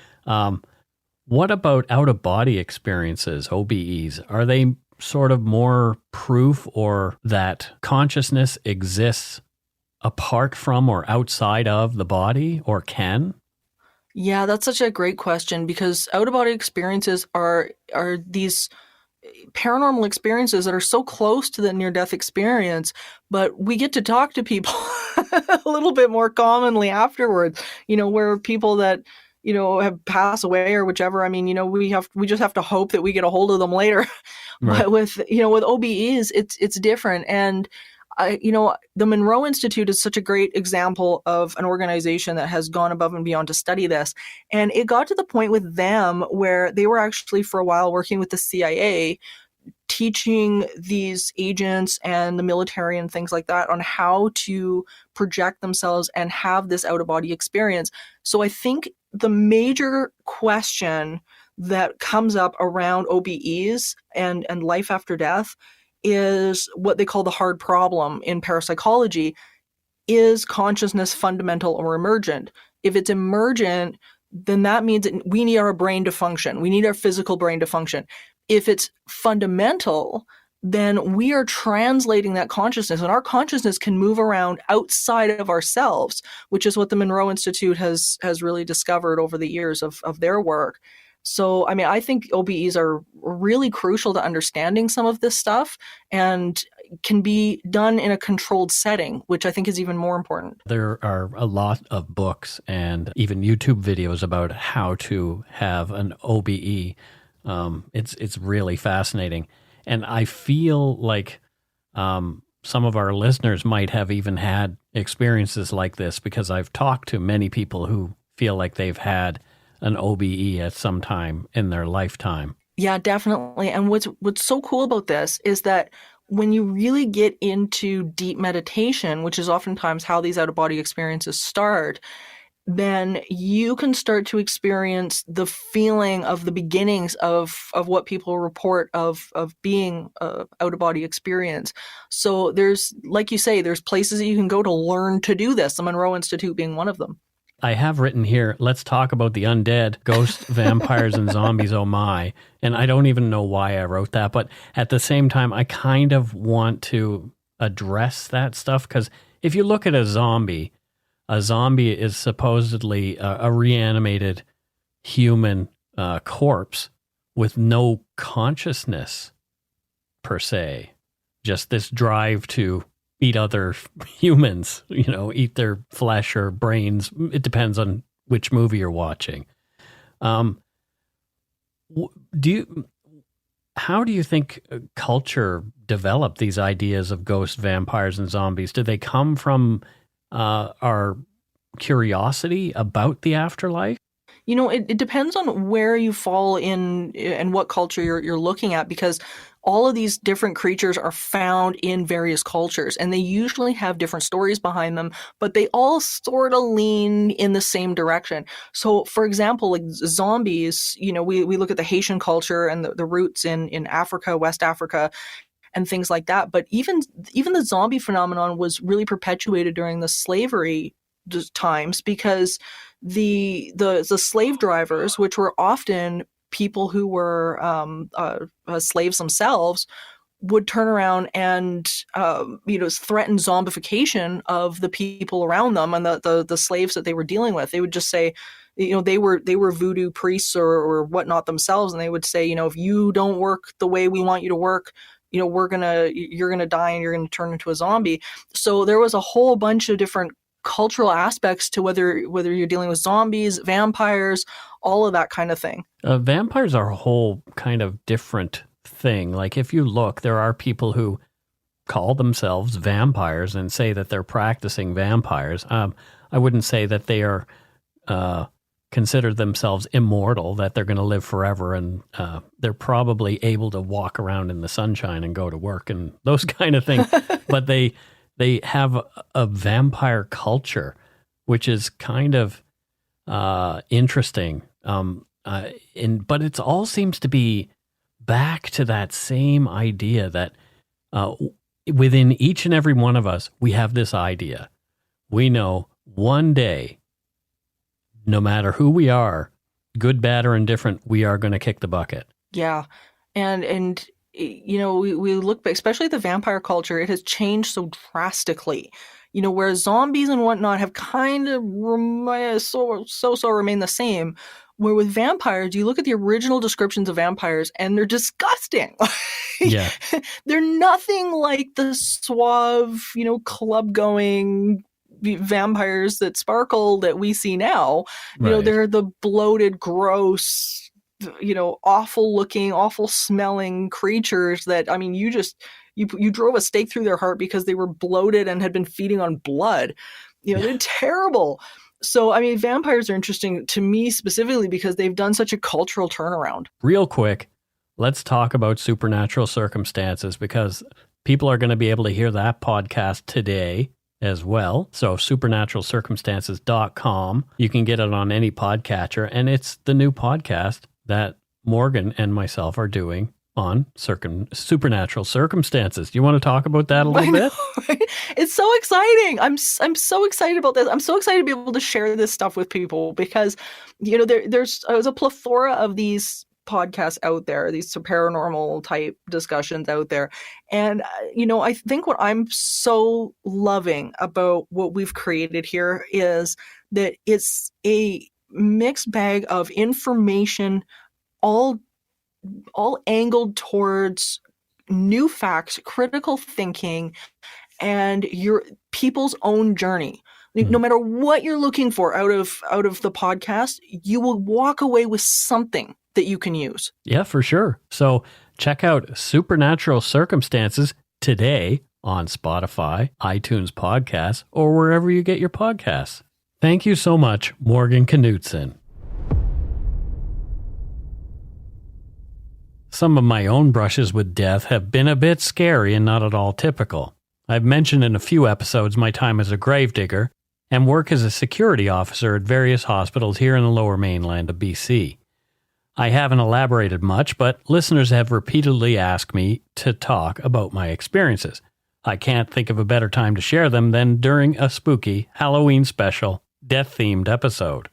What about out-of-body experiences, OBEs? Are they sort of more proof or that consciousness exists apart from or outside of the body, or can? Yeah, that's such a great question, because out-of-body experiences are these paranormal experiences that are so close to the near-death experience, but we get to talk to people a little bit more commonly afterwards, where people that have passed away or whichever. I mean, we just have to hope that we get a hold of them later. Right. But with OBEs, it's different. And the Monroe Institute is such a great example of an organization that has gone above and beyond to study this. And it got to the point with them where they were actually for a while working with the CIA, teaching these agents and the military and things like that on how to project themselves and have this out-of-body experience. So I think the major question that comes up around OBEs and life after death is what they call the hard problem in parapsychology. Is consciousness fundamental or emergent? If it's emergent, then that means that we need our brain to function. We need our physical brain to function. If it's fundamental, then we are translating that consciousness, and our consciousness can move around outside of ourselves, which is what the Monroe Institute has really discovered over the years of their work. So, I mean, I think OBEs are really crucial to understanding some of this stuff and can be done in a controlled setting, which I think is even more important. There are a lot of books and even YouTube videos about how to have an OBE. It's really fascinating. And I feel like some of our listeners might have even had experiences like this, because I've talked to many people who feel like they've had an OBE at some time in their lifetime. Yeah, definitely. And what's so cool about this is that when you really get into deep meditation, which is oftentimes how these out-of-body experiences start, then you can start to experience the feeling of the beginnings of what people report of being out-of-body experience. So there's, like you say, there's places that you can go to learn to do this, the Monroe Institute being one of them. I have written here, let's talk about the undead, ghosts, vampires, and zombies, oh my. And I don't even know why I wrote that, but at the same time, I kind of want to address that stuff, because if you look at a zombie is supposedly a reanimated human corpse with no consciousness, per se. Just this drive to eat other humans, eat their flesh or brains. It depends on which movie you're watching. How do you think culture developed these ideas of ghosts, vampires, and zombies? Did they come from our curiosity about the afterlife? It depends on where you fall in and what culture you're looking at, because all of these different creatures are found in various cultures, and they usually have different stories behind them, but they all sort of lean in the same direction. So, for example, like zombies, we look at the Haitian culture and the roots in Africa, West Africa, and things like that. But even the zombie phenomenon was really perpetuated during the slavery times, because the slave drivers, which were often people who were slaves themselves, would turn around and threaten zombification of the people around them and the slaves that they were dealing with. They would just say, they were voodoo priests or whatnot themselves, and they would say, if you don't work the way we want you to work, you're gonna die and you're gonna turn into a zombie. So there was a whole bunch of different cultural aspects to whether you're dealing with zombies, vampires, all of that kind of thing. Vampires are a whole kind of different thing. Like, if you look, there are people who call themselves vampires and say that they're practicing vampires. I wouldn't say that they are consider themselves immortal, that they're going to live forever, and they're probably able to walk around in the sunshine and go to work and those kind of things. But they have a vampire culture, which is kind of interesting. But it all seems to be back to that same idea that within each and every one of us, we have this idea. We know one day, no matter who we are, good, bad, or indifferent, we are going to kick the bucket. Yeah. And we look, especially the vampire culture, it has changed so drastically. Where zombies and whatnot have kind of remained the same. Where with vampires, you look at the original descriptions of vampires and they're disgusting. Yeah. They're nothing like the suave, club-going vampires that sparkle that we see now. Right. They're the bloated, gross, awful looking, awful smelling creatures that, I mean, you drove a stake through their heart because they were bloated and had been feeding on blood. They're terrible. So, I mean, vampires are interesting to me specifically because they've done such a cultural turnaround. Real quick, Let's talk about Supernatural Circumstances, because people are going to be able to hear that podcast today as well. So supernaturalcircumstances.com. You can get it on any podcatcher, and it's the new podcast that Morgan and myself are doing on Supernatural Circumstances. Do you want to talk about that a little bit? Right? It's so exciting. I'm so excited about this. I'm so excited to be able to share this stuff with people because, there's a plethora of these podcasts out there, these paranormal type discussions out there. And, I think what I'm so loving about what we've created here is that it's a mixed bag of information, all angled towards new facts, critical thinking, and your people's own journey. No matter what you're looking for out of the podcast, you will walk away with something that you can use. Yeah, for sure. So check out Supernatural Circumstances today on Spotify, iTunes Podcasts, or wherever you get your podcasts. Thank you so much, Morgan Knutson. Some of my own brushes with death have been a bit scary and not at all typical. I've mentioned in a few episodes my time as a gravedigger and work as a security officer at various hospitals here in the lower mainland of BC. I haven't elaborated much, but listeners have repeatedly asked me to talk about my experiences. I can't think of a better time to share them than during a spooky Halloween special, death-themed episode.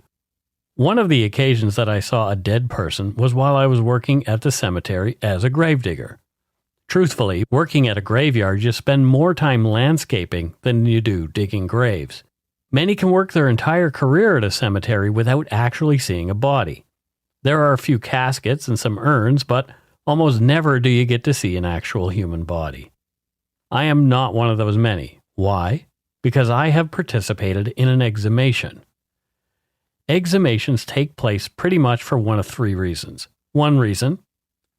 One of the occasions that I saw a dead person was while I was working at the cemetery as a gravedigger. Truthfully, working at a graveyard, you spend more time landscaping than you do digging graves. Many can work their entire career at a cemetery without actually seeing a body. There are a few caskets and some urns, but almost never do you get to see an actual human body. I am not one of those many. Why? Because I have participated in an exhumation. Exhumations take place pretty much for one of three reasons. One reason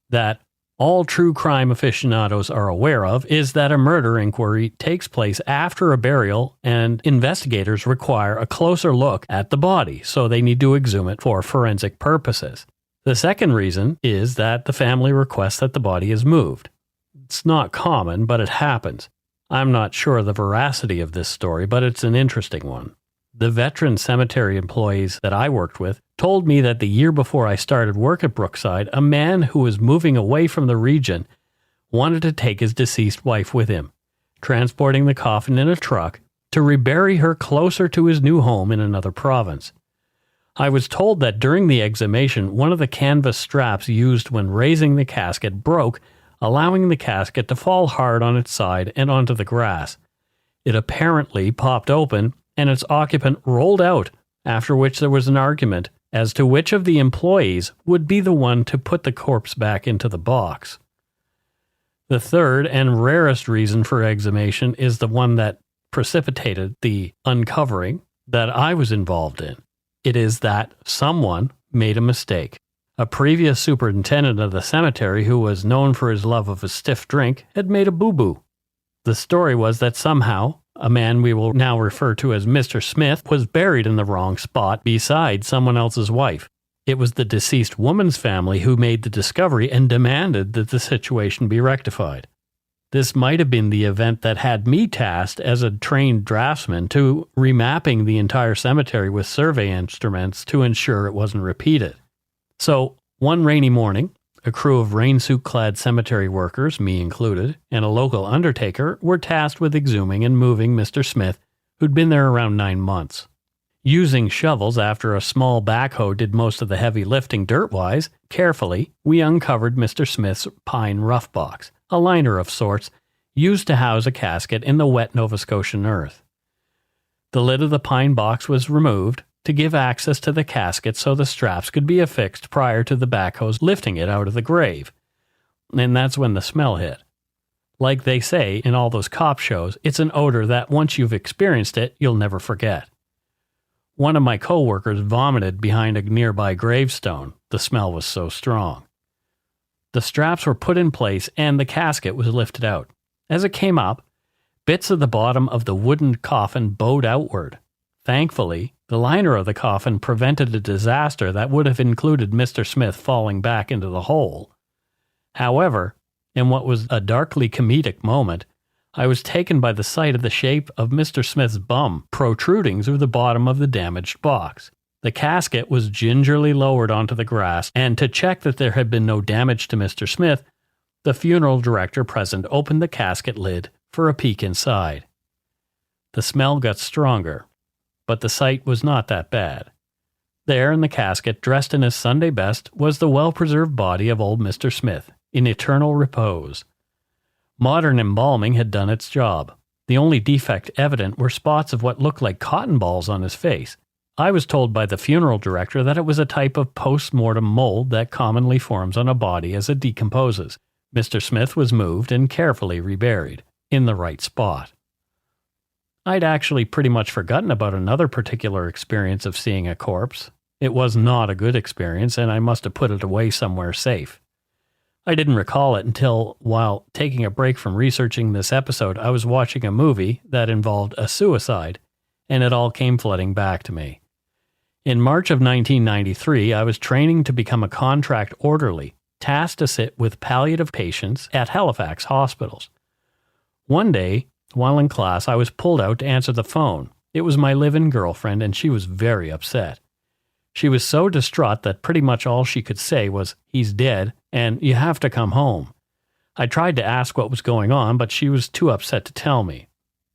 that all true crime aficionados are aware of is that a murder inquiry takes place after a burial and investigators require a closer look at the body, so they need to exhume it for forensic purposes. The second reason is that the family requests that the body is moved. It's not common, but it happens. I'm not sure of the veracity of this story, but it's an interesting one. The veteran cemetery employees that I worked with told me that the year before I started work at Brookside, a man who was moving away from the region wanted to take his deceased wife with him, transporting the coffin in a truck to rebury her closer to his new home in another province. I was told that during the exhumation, one of the canvas straps used when raising the casket broke, allowing the casket to fall hard on its side and onto the grass. It apparently popped open and its occupant rolled out, after which there was an argument as to which of the employees would be the one to put the corpse back into the box. The third and rarest reason for exhumation is the one that precipitated the uncovering that I was involved in. It is that someone made a mistake. A previous superintendent of the cemetery, who was known for his love of a stiff drink, had made a boo-boo. The story was that somehow a man we will now refer to as Mr. Smith was buried in the wrong spot beside someone else's wife. It was the deceased woman's family who made the discovery and demanded that the situation be rectified. This might have been the event that had me tasked as a trained draftsman to remapping the entire cemetery with survey instruments to ensure it wasn't repeated. So, one rainy morning, a crew of rain-suit-clad cemetery workers, me included, and a local undertaker were tasked with exhuming and moving Mr. Smith, who'd been there around 9 months. Using shovels after a small backhoe did most of the heavy lifting dirt-wise, carefully, we uncovered Mr. Smith's pine rough box, a liner of sorts, used to house a casket in the wet Nova Scotian earth. The lid of the pine box was removed to give access to the casket so the straps could be affixed prior to the backhoes lifting it out of the grave. And that's when the smell hit. Like they say in all those cop shows, it's an odor that once you've experienced it, you'll never forget. One of my co-workers vomited behind a nearby gravestone. The smell was so strong. The straps were put in place and the casket was lifted out. As it came up, bits of the bottom of the wooden coffin bowed outward. Thankfully, the liner of the coffin prevented a disaster that would have included Mr. Smith falling back into the hole. However, in what was a darkly comedic moment, I was taken by the sight of the shape of Mr. Smith's bum protruding through the bottom of the damaged box. The casket was gingerly lowered onto the grass, and to check that there had been no damage to Mr. Smith, the funeral director present opened the casket lid for a peek inside. The smell got stronger, but the sight was not that bad. There in the casket, dressed in his Sunday best, was the well-preserved body of old Mr. Smith, in eternal repose. Modern embalming had done its job. The only defect evident were spots of what looked like cotton balls on his face. I was told by the funeral director that it was a type of post-mortem mold that commonly forms on a body as it decomposes. Mr. Smith was moved and carefully reburied, in the right spot. I'd actually pretty much forgotten about another particular experience of seeing a corpse. It was not a good experience, and I must have put it away somewhere safe. I didn't recall it until, while taking a break from researching this episode, I was watching a movie that involved a suicide, and it all came flooding back to me. In March of 1993, I was training to become a contract orderly, tasked to sit with palliative patients at Halifax hospitals. One day, while in class, I was pulled out to answer the phone. It was my live-in girlfriend, and she was very upset. She was so distraught that pretty much all she could say was, "He's dead, and you have to come home." I tried to ask what was going on, but she was too upset to tell me.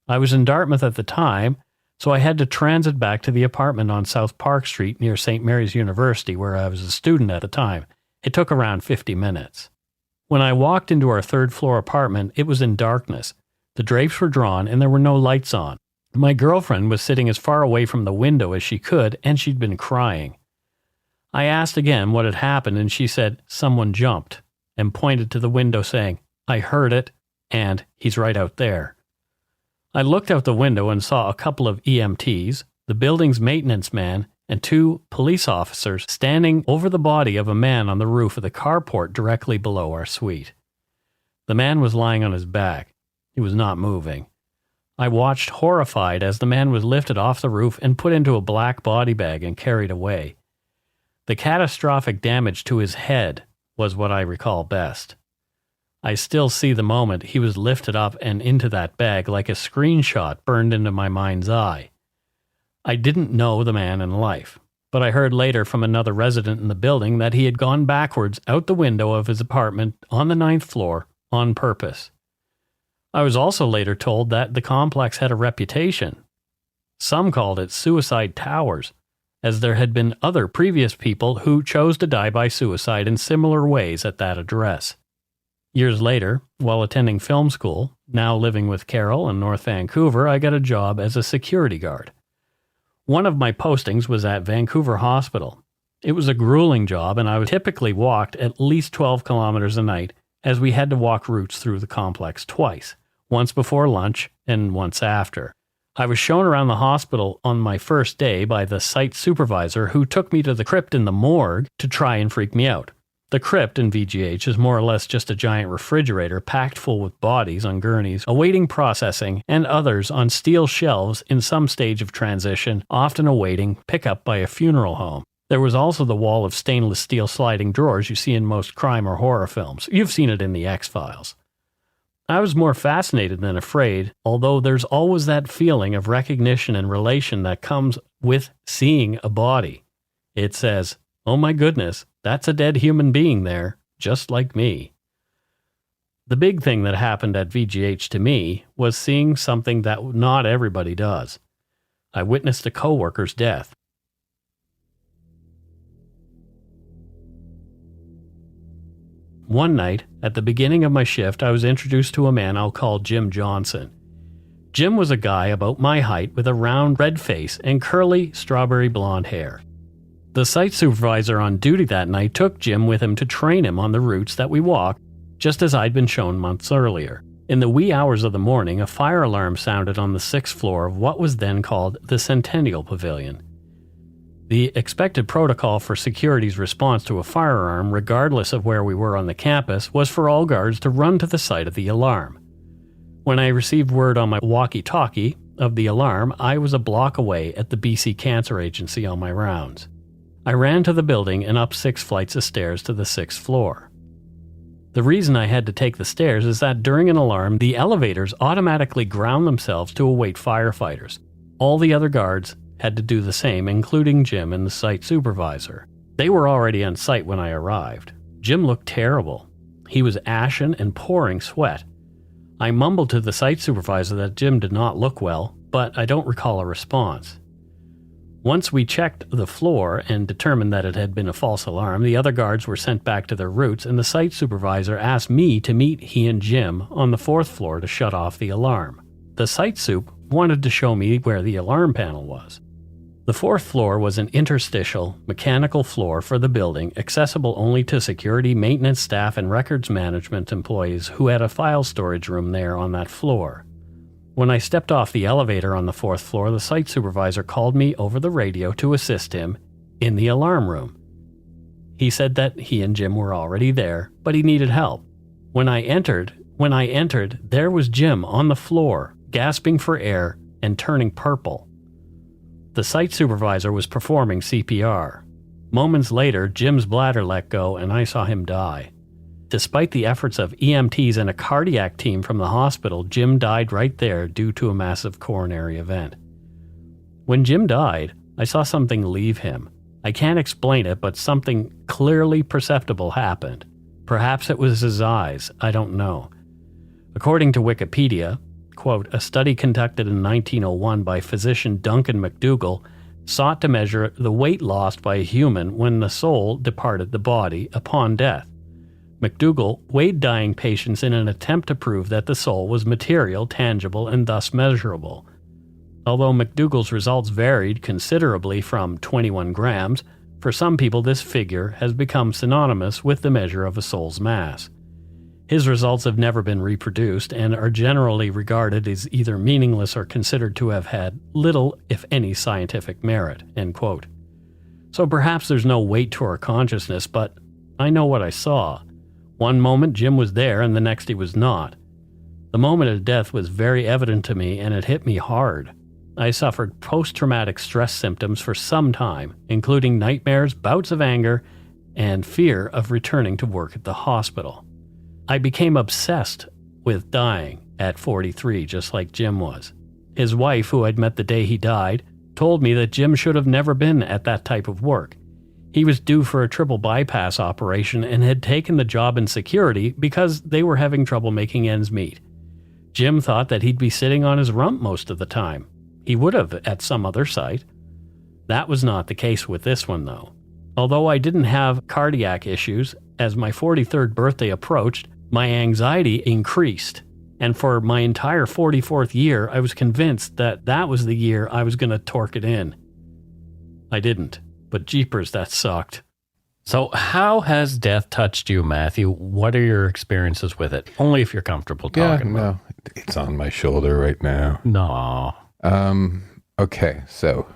I was in Dartmouth at the time, so I had to transit back to the apartment on South Park Street near St. Mary's University, where I was a student at the time. It took around 50 minutes. When I walked into our third-floor apartment, it was in darkness. The drapes were drawn, and there were no lights on. My girlfriend was sitting as far away from the window as she could, and she'd been crying. I asked again what had happened, and she said, "Someone jumped," and pointed to the window saying, "I heard it, and he's right out there." I looked out the window and saw a couple of EMTs, the building's maintenance man, and 2 police officers standing over the body of a man on the roof of the carport directly below our suite. The man was lying on his back. He was not moving. I watched horrified as the man was lifted off the roof and put into a black body bag and carried away. The catastrophic damage to his head was what I recall best. I still see the moment he was lifted up and into that bag like a screenshot burned into my mind's eye. I didn't know the man in life, but I heard later from another resident in the building that he had gone backwards out the window of his apartment on the 9th floor on purpose. I was also later told that the complex had a reputation. Some called it Suicide Towers, as there had been other previous people who chose to die by suicide in similar ways at that address. Years later, while attending film school, now living with Carol in North Vancouver, I got a job as a security guard. One of my postings was at Vancouver Hospital. It was a grueling job, and I typically walked at least 12 kilometers a night, as we had to walk routes through the complex twice, once before lunch and once after. I was shown around the hospital on my first day by the site supervisor, who took me to the crypt in the morgue to try and freak me out. The crypt in VGH is more or less just a giant refrigerator packed full with bodies on gurneys awaiting processing, and others on steel shelves in some stage of transition, often awaiting pickup by a funeral home. There was also the wall of stainless steel sliding drawers you see in most crime or horror films. You've seen it in the X-Files. I was more fascinated than afraid, although there's always that feeling of recognition and relation that comes with seeing a body. It says, "Oh my goodness, that's a dead human being there, just like me." The big thing that happened at VGH to me was seeing something that not everybody does. I witnessed a coworker's death. One night, at the beginning of my shift, I was introduced to a man I'll call Jim Johnson. Jim was a guy about my height with a round red face and curly strawberry blonde hair. The site supervisor on duty that night took Jim with him to train him on the routes that we walked, just as I'd been shown months earlier. In the wee hours of the morning, a fire alarm sounded on the 6th floor of what was then called the Centennial Pavilion. The expected protocol for security's response to a firearm, regardless of where we were on the campus, was for all guards to run to the site of the alarm. When I received word on my walkie-talkie of the alarm, I was a block away at the BC Cancer Agency on my rounds. I ran to the building and up 6 flights of stairs to the 6th floor. The reason I had to take the stairs is that during an alarm, the elevators automatically ground themselves to await firefighters. All the other guards had to do the same, including Jim and the site supervisor. They were already on site when I arrived. Jim looked terrible. He was ashen and pouring sweat. I mumbled to the site supervisor that Jim did not look well, but I don't recall a response. Once we checked the floor and determined that it had been a false alarm, the other guards were sent back to their routes, and the site supervisor asked me to meet he and Jim on the 4th floor to shut off the alarm. The site sup wanted to show me where the alarm panel was. The 4th floor was an interstitial, mechanical floor for the building, accessible only to security, maintenance staff, and records management employees who had a file storage room there on that floor. When I stepped off the elevator on the 4th floor, the site supervisor called me over the radio to assist him in the alarm room. He said that he and Jim were already there, but he needed help. When I entered, there was Jim on the floor, gasping for air and turning purple. The site supervisor was performing CPR. Moments later, Jim's bladder let go and I saw him die. Despite the efforts of EMTs and a cardiac team from the hospital, Jim died right there due to a massive coronary event. When Jim died, I saw something leave him. I can't explain it, but something clearly perceptible happened. Perhaps it was his eyes, I don't know. According to Wikipedia, quote, a study conducted in 1901 by physician Duncan McDougall sought to measure the weight lost by a human when the soul departed the body upon death. McDougall weighed dying patients in an attempt to prove that the soul was material, tangible, and thus measurable. Although McDougall's results varied considerably from 21 grams, for some people this figure has become synonymous with the measure of a soul's mass. His results have never been reproduced and are generally regarded as either meaningless or considered to have had little, if any, scientific merit, end quote. So perhaps there's no weight to our consciousness, but I know what I saw. One moment Jim was there and the next he was not. The moment of death was very evident to me and it hit me hard. I suffered post-traumatic stress symptoms for some time, including nightmares, bouts of anger, and fear of returning to work at the hospital. I became obsessed with dying at 43, just like Jim was. His wife, who I'd met the day he died, told me that Jim should have never been at that type of work. He was due for a triple bypass operation and had taken the job in security because they were having trouble making ends meet. Jim thought that he'd be sitting on his rump most of the time. He would have at some other site. That was not the case with this one, though. Although I didn't have cardiac issues, as my 43rd birthday approached, my anxiety increased. And for my entire 44th year, I was convinced that that was the year I was going to torque it in. I didn't. But jeepers, that sucked. So how has death touched you, Matthew? What are your experiences with it? Only if you're comfortable talking about it. It's on my shoulder right now. No. Okay, so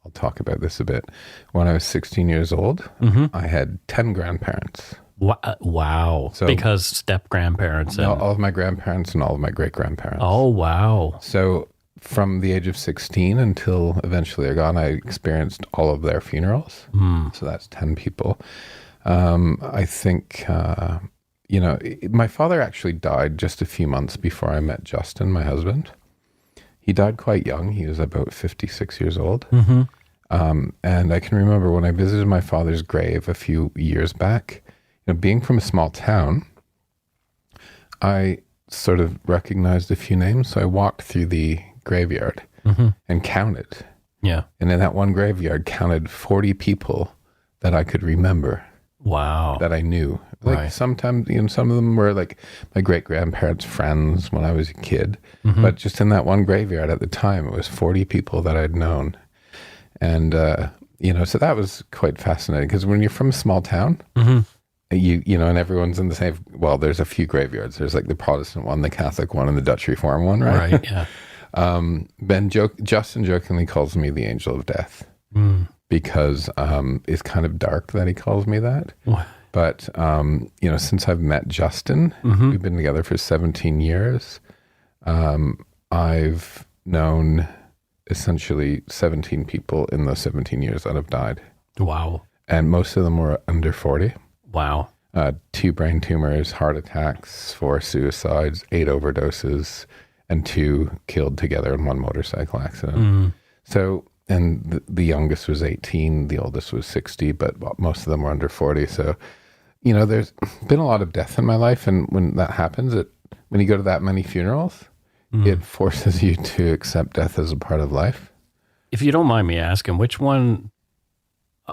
I'll talk about this a bit. When I was 16 years old, I had 10 grandparents. Wow. So, because step-grandparents. All of my grandparents and all of my great-grandparents. Oh, wow. So from the age of 16 until eventually they're gone, I experienced all of their funerals. So that's 10 people. I think, my father actually died just a few months before I met Justin, my husband. He died quite young. He was about 56 years old. And I can remember when I visited my father's grave a few years back, being from a small town, I sort of recognized a few names. So I walked through the graveyard and counted. Yeah. And in that one graveyard counted 40 people that I could remember. Wow. That I knew. Like sometimes, some of them were like my great-grandparents' friends when I was a kid. But just in that one graveyard at the time, it was 40 people that I'd known. And, so that was quite fascinating because when you're from a small town, and everyone's in the same, well, there's a few graveyards. There's like the Protestant one, the Catholic one, and the Dutch Reform one, right? Right, yeah. Justin jokingly calls me the angel of death because it's kind of dark that he calls me that. But, since I've met Justin, we've been together for 17 years. I've known essentially 17 people in those 17 years that have died. Wow. And most of them were under 40. Wow. 2 brain tumors, heart attacks, 4 suicides, 8 overdoses, and 2 killed together in one motorcycle accident. So, and the youngest was 18, the oldest was 60, but most of them were under 40. So, there's been a lot of death in my life. And when that happens, when you go to that many funerals, it forces you to accept death as a part of life. If you don't mind me asking, which one,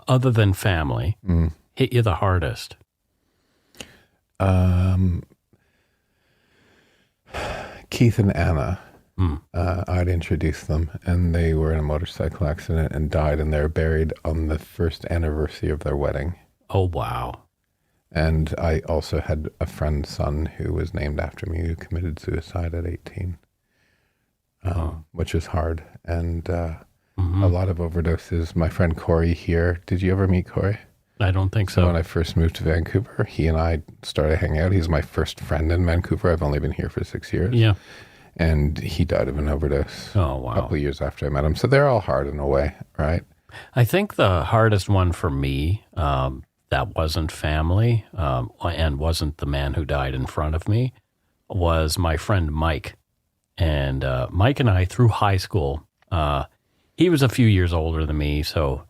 other than family, hit you the hardest? Keith and Anna. I'd introduced them, and they were in a motorcycle accident and died, and they're buried on the first anniversary of their wedding. Oh, wow. And I also had a friend's son who was named after me who committed suicide at 18, which was hard. And a lot of overdoses. My friend Corey here, did you ever meet Corey? I don't think so. When I first moved to Vancouver, he and I started hanging out. He's my first friend in Vancouver. I've only been here for 6 years. Yeah. And he died of an overdose Oh, wow. a couple of years after I met him. So they're all hard in a way, right? I think the hardest one for me, that wasn't family and wasn't the man who died in front of me, was my friend Mike. And Mike and I, through high school, he was a few years older than me, so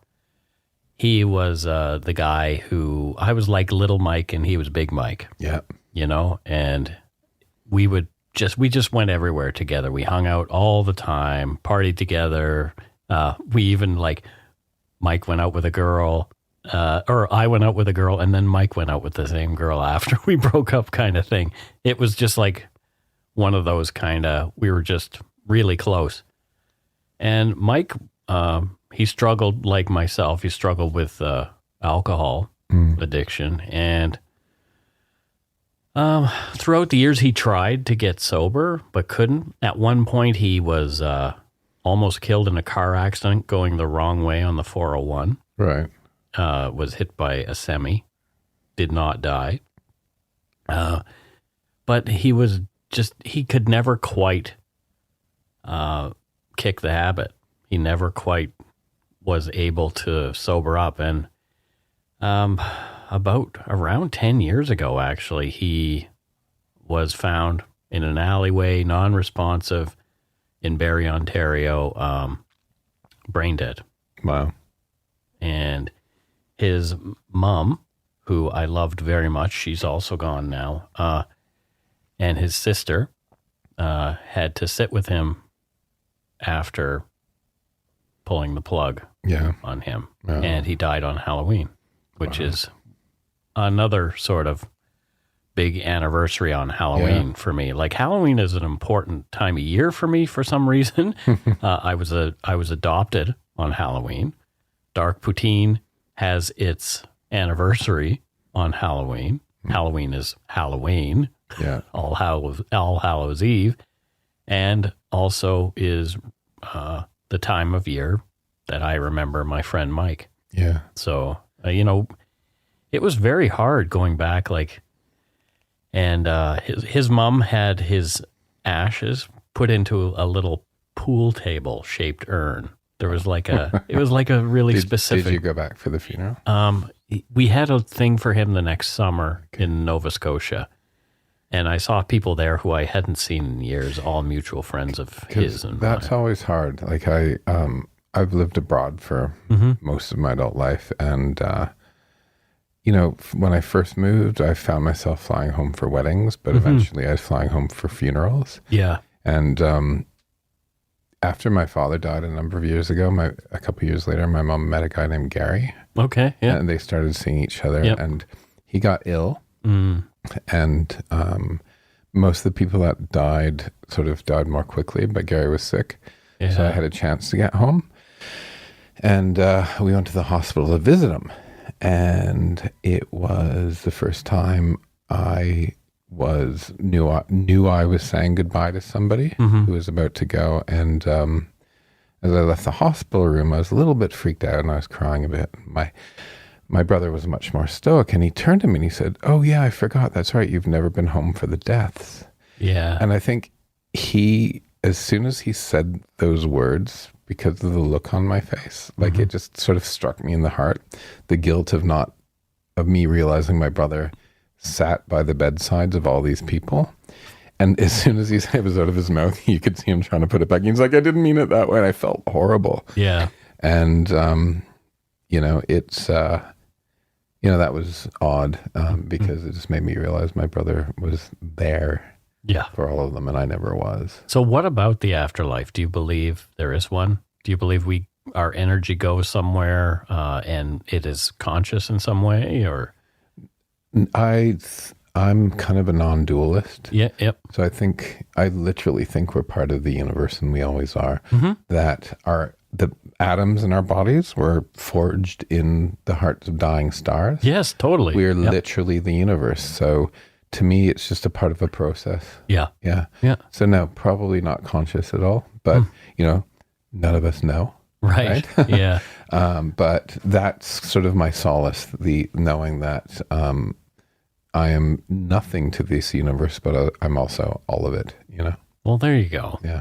he was the guy who, I was like little Mike and he was big Mike. Yeah. You know, and we just went everywhere together. We hung out all the time, partied together. We even Mike went out with a girl, or I went out with a girl, and then Mike went out with the same girl after we broke up kind of thing. It was just like one of those we were just really close. And Mike, he struggled like myself. He struggled with alcohol addiction. And throughout the years, he tried to get sober, but couldn't. At one point, he was almost killed in a car accident going the wrong way on the 401. Right. Was hit by a semi, did not die. But he could never quite kick the habit. He never quite was able to sober up. And around 10 years ago, actually, he was found in an alleyway, non-responsive in Barrie, Ontario, brain dead. Wow. And his mom, who I loved very much, she's also gone now, and his sister had to sit with him after pulling the plug on him. Yeah. And he died on Halloween, which is another sort of big anniversary on Halloween for me. Like, Halloween is an important time of year for me for some reason. I was adopted on Halloween. Dark Poutine has its anniversary on Halloween. Halloween is Halloween. Yeah. All Hallows Eve, and also is the time of year that I remember my friend Mike. Yeah. So it was very hard going back. And his mom had his ashes put into a little pool table shaped urn. There was it was like a really specific. Did you go back for the funeral? We had a thing for him the next summer in Nova Scotia. And I saw people there who I hadn't seen in years, all mutual friends of his. And that's mine. always hard. Like I've lived abroad for most of my adult life. And, when I first moved, I found myself flying home for weddings, but eventually I was flying home for funerals. Yeah. And after my father died a number of years ago, a couple of years later, my mom met a guy named Gary. Okay, yeah. And they started seeing each other. Yep. And he got ill. And most of the people that died sort of died more quickly, but Gary was sick. Yeah. So I had a chance to get home. And we went to the hospital to visit him. And it was the first time I knew I was saying goodbye to somebody who was about to go. And as I left the hospital room, I was a little bit freaked out and I was crying a bit. My brother was much more stoic, and he turned to me and he said, "Oh yeah, I forgot. That's right. You've never been home for the deaths." Yeah. And I think as soon as he said those words, because of the look on my face, it just sort of struck me in the heart, the guilt of me realizing my brother sat by the bedsides of all these people. And as soon as he said it was out of his mouth, you could see him trying to put it back. He's like, "I didn't mean it that way." And I felt horrible. Yeah. And, it's, that was odd because it just made me realize my brother was there for all of them and I never was. So what about the afterlife? Do you believe there is one? Do you believe we our energy goes somewhere and it is conscious in some way, or? I'm kind of a non-dualist. Yeah, yep. So I literally think we're part of the universe, and we always are. That the atoms in our bodies were forged in the hearts of dying stars. Yes, totally. We're literally the universe. So to me, it's just a part of a process. Yeah. Yeah. Yeah. So no, probably not conscious at all, but none of us know. Right. Yeah. But that's sort of my solace, the knowing that I am nothing to this universe, but I'm also all of it, Well, there you go. Yeah.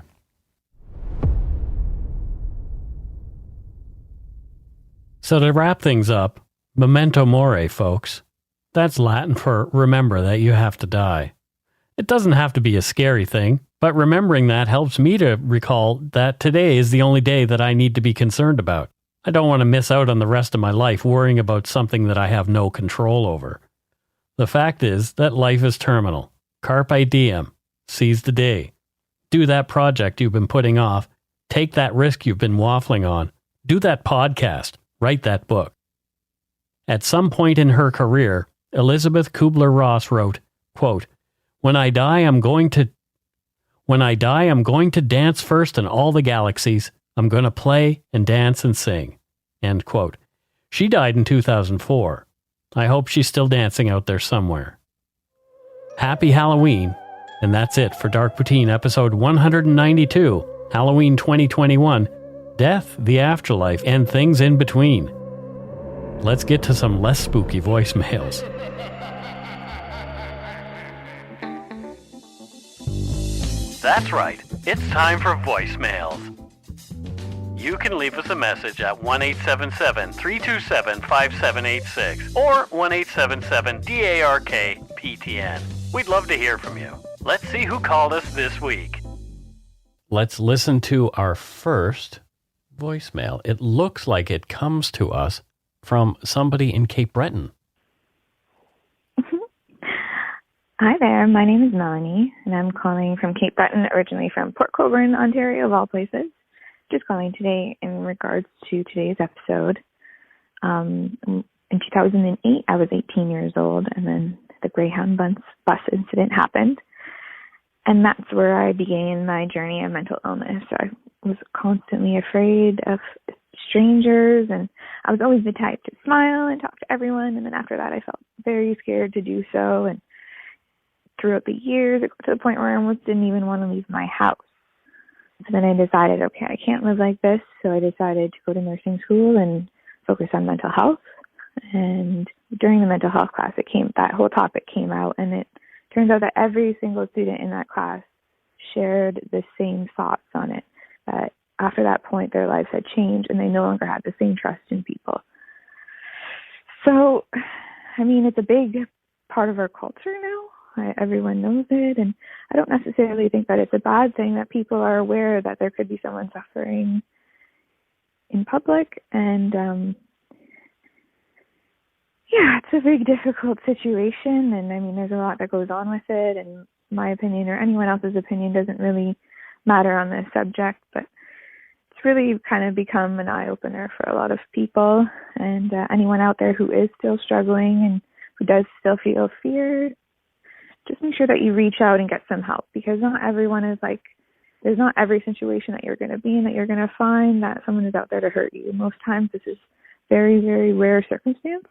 So to wrap things up, memento mori, folks. That's Latin for remember that you have to die. It doesn't have to be a scary thing, but remembering that helps me to recall that today is the only day that I need to be concerned about. I don't want to miss out on the rest of my life worrying about something that I have no control over. The fact is that life is terminal. Carpe diem. Seize the day. Do that project you've been putting off. Take that risk you've been waffling on. Do that podcast. Write that book. At some point in her career, Elizabeth Kubler-Ross wrote, quote, When I die, I'm going to dance first in all the galaxies. I'm going to play and dance and sing. End quote. She died in 2004. I hope she's still dancing out there somewhere. Happy Halloween. And that's it for Dark Poutine episode 192, Halloween 2021, Death, the Afterlife, and Things in Between. Let's get to some less spooky voicemails. That's right. It's time for voicemails. You can leave us a message at 1-877-327-5786 or 1-877-DARK-PTN. We'd love to hear from you. Let's see who called us this week. Let's listen to our first voicemail. It looks like it comes to us from somebody in Cape Breton. Hi there, my name is Melanie, and I'm calling from Cape Breton, originally from Port Colborne, Ontario, of all places. Just calling today in regards to today's episode. In 2008, I was 18 years old, and then the Greyhound bus incident happened. And that's where I began my journey of mental illness. So I was constantly afraid of strangers, and I was always the type to smile and talk to everyone. And then after that, I felt very scared to do so. And throughout the years, it got to the point where I almost didn't even want to leave my house. So then I decided, okay, I can't live like this. So I decided to go to nursing school and focus on mental health. And during the mental health class, that whole topic came out, and it turns out that every single student in that class shared the same thoughts on it, that after that point, their lives had changed and they no longer had the same trust in people. So, I mean, it's a big part of our culture now. Everyone knows it, and I don't necessarily think that it's a bad thing that people are aware that there could be someone suffering in public. And yeah, it's a big, difficult situation, and I mean, there's a lot that goes on with it, and my opinion or anyone else's opinion doesn't really matter on this subject, but it's really kind of become an eye-opener for a lot of people, and anyone out there who is still struggling and who does still feel fear, just make sure that you reach out and get some help, because not everyone is like, there's not every situation that you're going to be in that you're going to find that someone is out there to hurt you. Most times this is very, very rare circumstance.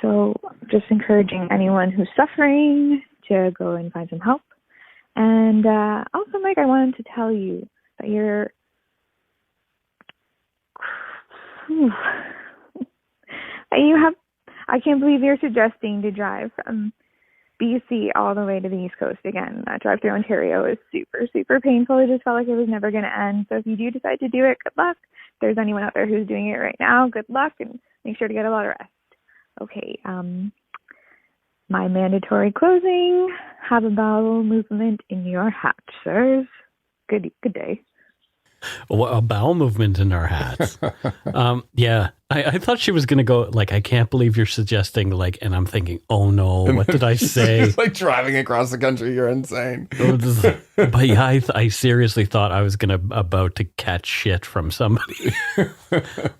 So just encouraging anyone who's suffering to go and find some help. And also, Mike, I wanted to tell you that I can't believe you're suggesting to drive from BC all the way to the East Coast again. That drive through Ontario is super, super painful. It just felt like it was never going to end. So if you do decide to do it, good luck. If there's anyone out there who's doing it right now, good luck, and make sure to get a lot of rest. Okay, my mandatory closing, have a bowel movement in your hatch, sirs. Good day. A bowel movement in our hats. Yeah, I thought she was going to go like, I can't believe you're suggesting like, and I'm thinking, oh no, what did I say? It's like driving across the country. You're insane. But yeah, I seriously thought I was about to catch shit from somebody.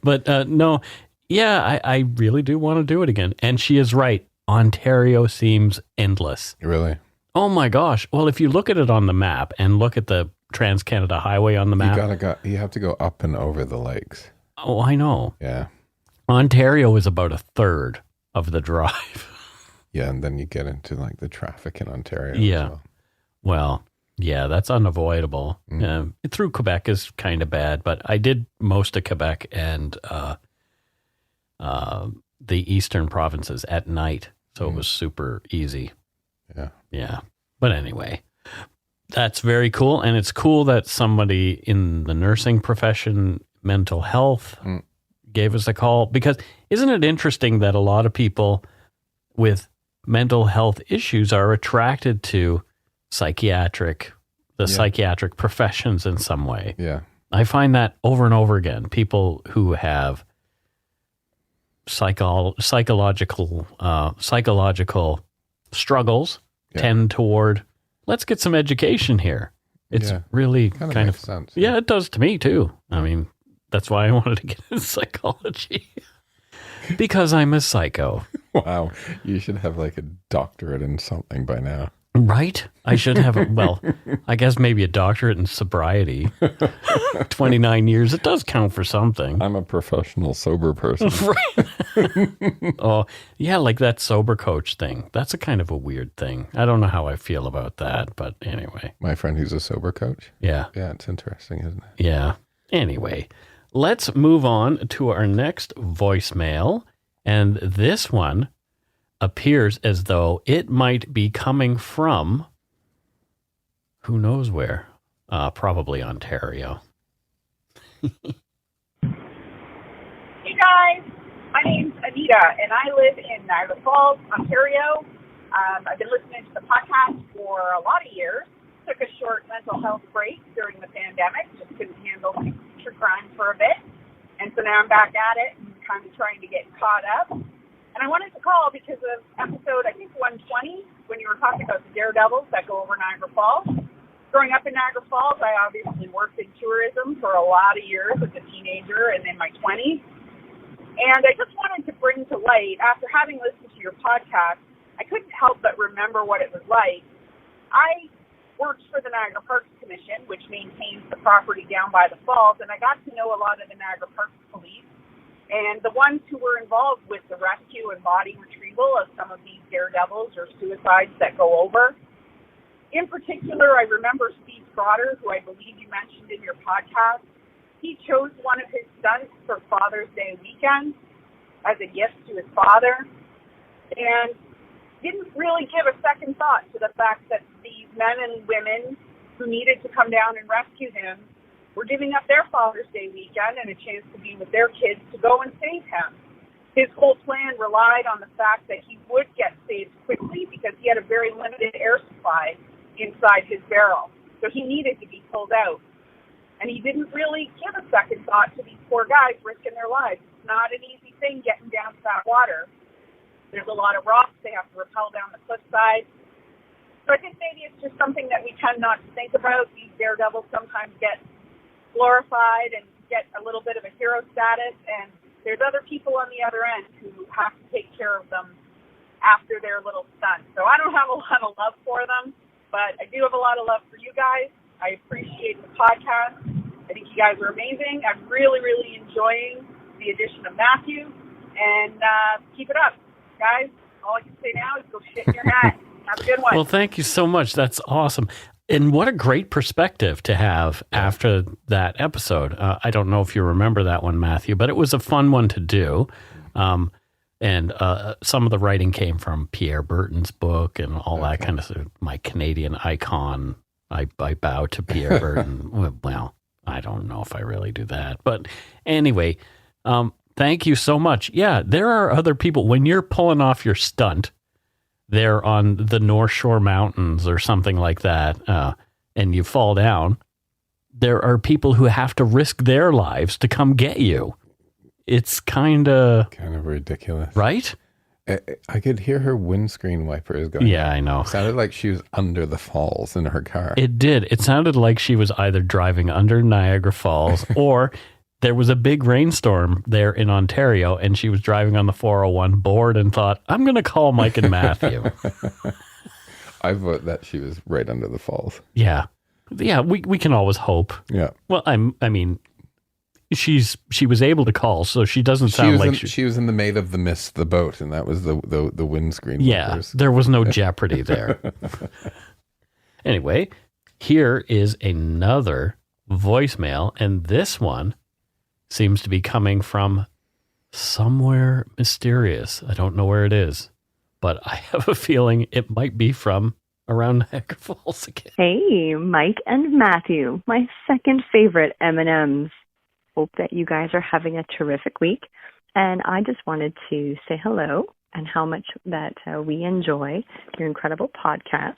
But no, yeah, I really do want to do it again. And she is right. Ontario seems endless. Really? Oh my gosh. Well, if you look at it on the map and look at the Trans-Canada Highway on the map. You have to go up and over the lakes. Oh, I know. Yeah. Ontario is about a third of the drive. Yeah, and then you get into like the traffic in Ontario. Yeah. Well, yeah, that's unavoidable. Through Quebec is kind of bad, but I did most of Quebec and the eastern provinces at night, so it was super easy. Yeah. Yeah. But anyway, that's very cool. And it's cool that somebody in the nursing profession, mental health, gave us a call, because isn't it interesting that a lot of people with mental health issues are attracted to psychiatric professions in some way? Yeah. I find that over and over again. People who have psychological struggles tend toward, let's get some education here. It's really kind of sense. Yeah, it does to me too. I mean, that's why I wanted to get into psychology. Because I'm a psycho. Wow. You should have like a doctorate in something by now. Right? I should have I guess maybe a doctorate in sobriety. 29 years. It does count for something. I'm a professional sober person. Right. Oh, yeah, like that sober coach thing. That's a kind of a weird thing. I don't know how I feel about that, but anyway. My friend who's a sober coach. Yeah. Yeah, it's interesting, isn't it? Yeah. Anyway, let's move on to our next voicemail. And this one appears as though it might be coming from who knows where, probably Ontario. Hey guys, my name's Anita and I live in Niagara Falls, Ontario. I've been listening to the podcast for a lot of years. Took a short mental health break during the pandemic, just couldn't handle true crime for a bit. And so now I'm back at it and kind of trying to get caught up. And I wanted to call because of episode, I think, 120, when you were talking about the daredevils that go over Niagara Falls. Growing up in Niagara Falls, I obviously worked in tourism for a lot of years as a teenager and in my 20s. And I just wanted to bring to light, after having listened to your podcast, I couldn't help but remember what it was like. I worked for the Niagara Parks Commission, which maintains the property down by the falls, and I got to know a lot of the Niagara Parks police and the ones who were involved with the rescue and body retrieval of some of these daredevils or suicides that go over. In particular, I remember Steve Trotter, who I believe you mentioned in your podcast. He chose one of his stunts for Father's Day weekend as a gift to his father, and didn't really give a second thought to the fact that these men and women who needed to come down and rescue him were giving up their Father's Day weekend and a chance to be with their kids to go and save him. His whole plan relied on the fact that he would get saved quickly because he had a very limited air supply inside his barrel. So he needed to be pulled out. And he didn't really give a second thought to these poor guys risking their lives. It's not an easy thing getting down to that water. There's a lot of rocks. They have to rappel down the cliffside. So I think maybe it's just something that we tend not to think about. These daredevils sometimes get glorified and get a little bit of a hero status, and there's other people on the other end who have to take care of them after their little stunt. So I don't have a lot of love for them, but I do have a lot of love for you guys. I appreciate the podcast. I think you guys are amazing. I'm really, really enjoying the addition of Matthew, and keep it up, guys. All I can say now is go shit in your hat. Have a good one. Well, thank you so much. That's awesome. And what a great perspective to have after that episode. I don't know if you remember that one, Matthew, but it was a fun one to do. And some of the writing came from Pierre Burton's book and all that kind of stuff. My Canadian icon. I bow to Pierre Burton. Well, I don't know if I really do that. But anyway, thank you so much. Yeah, there are other people. When you're pulling off your stunt, they're on the North Shore Mountains or something like that, and you fall down, there are people who have to risk their lives to come get you. It's kind of ridiculous. Right? I could hear her windscreen wipers going. Yeah, I know. It sounded like she was under the falls in her car. It did. It sounded like she was either driving under Niagara Falls or there was a big rainstorm there in Ontario and she was driving on the 401 bored and thought, I'm going to call Mike and Matthew. I vote that she was right under the falls. Yeah. Yeah, we can always hope. Yeah. Well, I mean, she was able to call, so she doesn't sound like she was in the Maid of the Mist, the boat, and that was the windscreen. Yeah, wipers. there was no jeopardy there. Anyway, here is another voicemail, and this one seems to be coming from somewhere mysterious. I don't know where it is, but I have a feeling it might be from around Niagara Falls again. Hey, Mike and Matthew, my second favorite M&Ms. Hope that you guys are having a terrific week. And I just wanted to say hello and how much that we enjoy your incredible podcast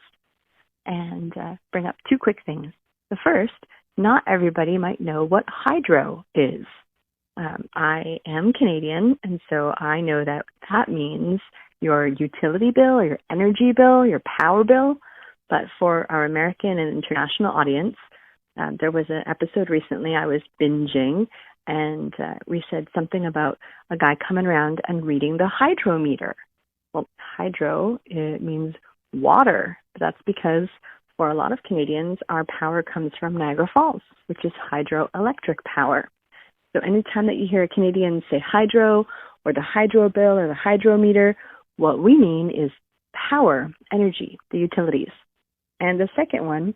and bring up two quick things. The first, not everybody might know what hydro is. I am Canadian, and so I know that means your utility bill or your energy bill, your power bill. But for our American and international audience, there was an episode recently I was binging, and we said something about a guy coming around and reading the hydrometer. Well, hydro, it means water. But that's because for a lot of Canadians, our power comes from Niagara Falls, which is hydroelectric power. So anytime that you hear a Canadian say hydro or the hydro bill or the hydrometer, what we mean is power, energy, the utilities. And the second one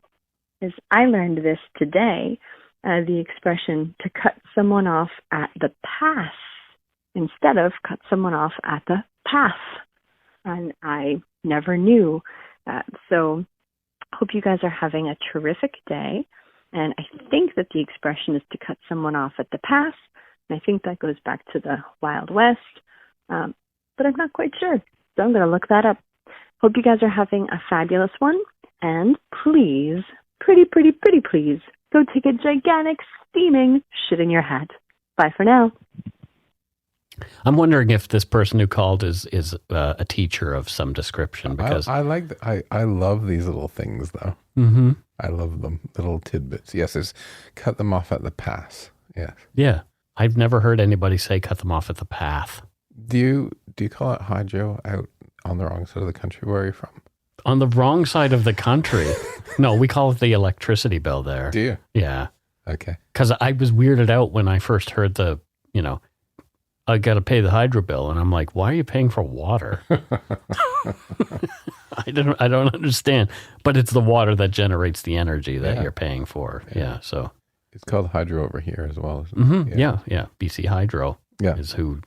is I learned this today, the expression to cut someone off at the pass instead of cut someone off at the path. And I never knew that. So hope you guys are having a terrific day. And I think that the expression is to cut someone off at the pass. And I think that goes back to the Wild West. But I'm not quite sure. So I'm going to look that up. Hope you guys are having a fabulous one. And please, pretty please, go take a gigantic steaming shit in your hat. Bye for now. I'm wondering if this person who called is a teacher of some description, because I love these little things though. Mm-hmm. I love them, little tidbits. Yes, it's cut them off at the pass. Yes. Yeah. I've never heard anybody say cut them off at the path. Do you call it hydro out on the wrong side of the country? Where are you from? On the wrong side of the country. No, we call it the electricity bill there. Do you? Yeah. Okay. Because I was weirded out when I first heard I got to pay the hydro bill. And I'm like, why are you paying for water? I don't understand. But it's the water that generates the energy that you're paying for. Yeah. So it's called hydro over here as well. Isn't it? Mm-hmm. Yeah. BC Hydro is who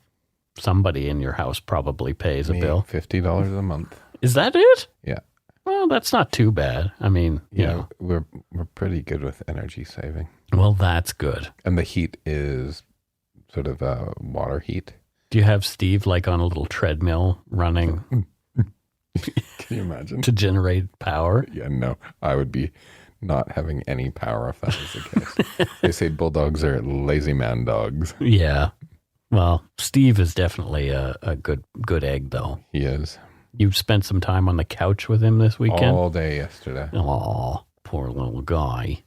somebody in your house probably pays a bill. $50 a month. Is that it? Yeah. Well, that's not too bad. I mean, you know. We're pretty good with energy saving. Well, that's good. And the heat is sort of water heat. Do you have Steve like on a little treadmill running? Can you imagine? To generate power? Yeah, no. I would be not having any power if that was the case. They say bulldogs are lazy man dogs. Yeah. Well, Steve is definitely a good egg, though. He is. You spent some time on the couch with him this weekend? All day yesterday. Oh, poor little guy.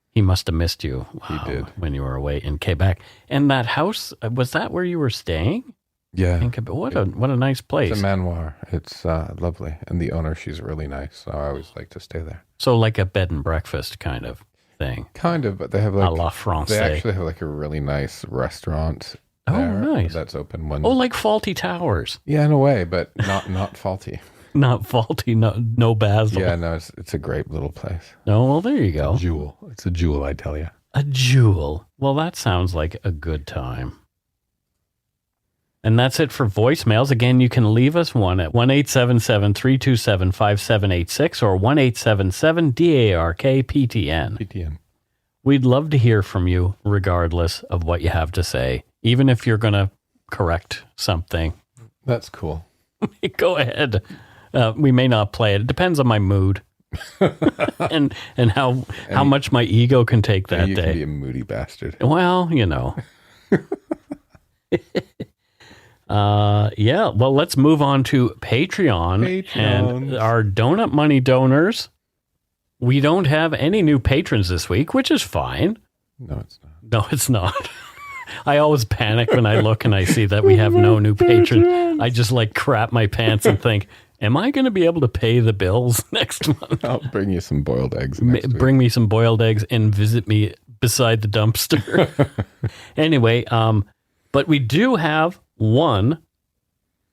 He must have missed you. He did. When you were away in Quebec. And that house, was that where you were staying? Yeah. In Quebec? What a nice place. It's a manoir. It's lovely. And the owner, she's really nice. So I always like to stay there. So like a bed and breakfast kind of thing? Kind of, but they have like... A la Francais. They actually have like a really nice restaurant. Oh, nice. That's open one. Oh, like Faulty Towers. Yeah, in a way, but not faulty. Not faulty, no basil. Yeah, no, it's a great little place. Oh, well, there you go. It's a jewel. It's a jewel, I tell you. A jewel. Well, that sounds like a good time. And that's it for voicemails. Again, you can leave us one at 1-877-327-5786 or 1-877-DARK-PTN. PTN. We'd love to hear from you regardless of what you have to say. Even if you're going to correct something. That's cool. Go ahead. We may not play it. It depends on my mood. and how much my ego can take that you day. Can be a moody bastard. Well, yeah. Well, let's move on to Patreon. And our donut money donors. We don't have any new patrons this week, which is fine. No, it's not. No, it's not. I always panic when I look and I see that we have no new patrons. I just like crap my pants and think, am I going to be able to pay the bills next month? I'll bring you some boiled eggs. Bring me some boiled eggs and visit me beside the dumpster. Anyway, but we do have one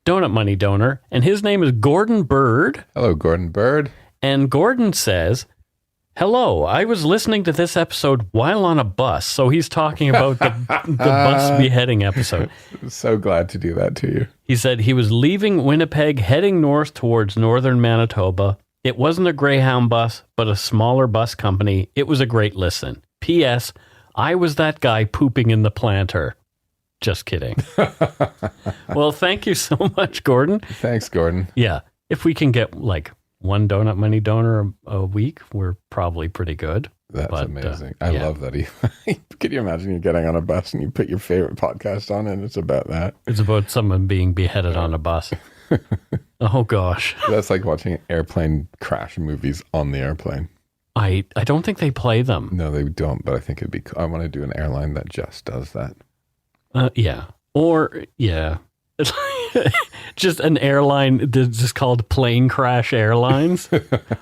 donut money donor, and his name is Gordon Bird. Hello, Gordon Bird. And Gordon says, hello, I was listening to this episode while on a bus. So he's talking about the bus beheading episode. So glad to do that to you. He said he was leaving Winnipeg, heading north towards northern Manitoba. It wasn't a Greyhound bus, but a smaller bus company. It was a great listen. P.S. I was that guy pooping in the planter. Just kidding. Well, thank you so much, Gordon. Thanks, Gordon. Yeah. If we can get like one donut money donor a week, we're probably pretty good. That's amazing. I love that. Can you imagine you getting on a bus and you put your favorite podcast on and it's about that? It's about someone being beheaded on a bus. Oh, gosh. That's like watching airplane crash movies on the airplane. I don't think they play them. No, they don't, but I think it'd be cool. I want to do an airline that just does that. Yeah. Or, yeah. Just an airline that's just called Plane Crash Airlines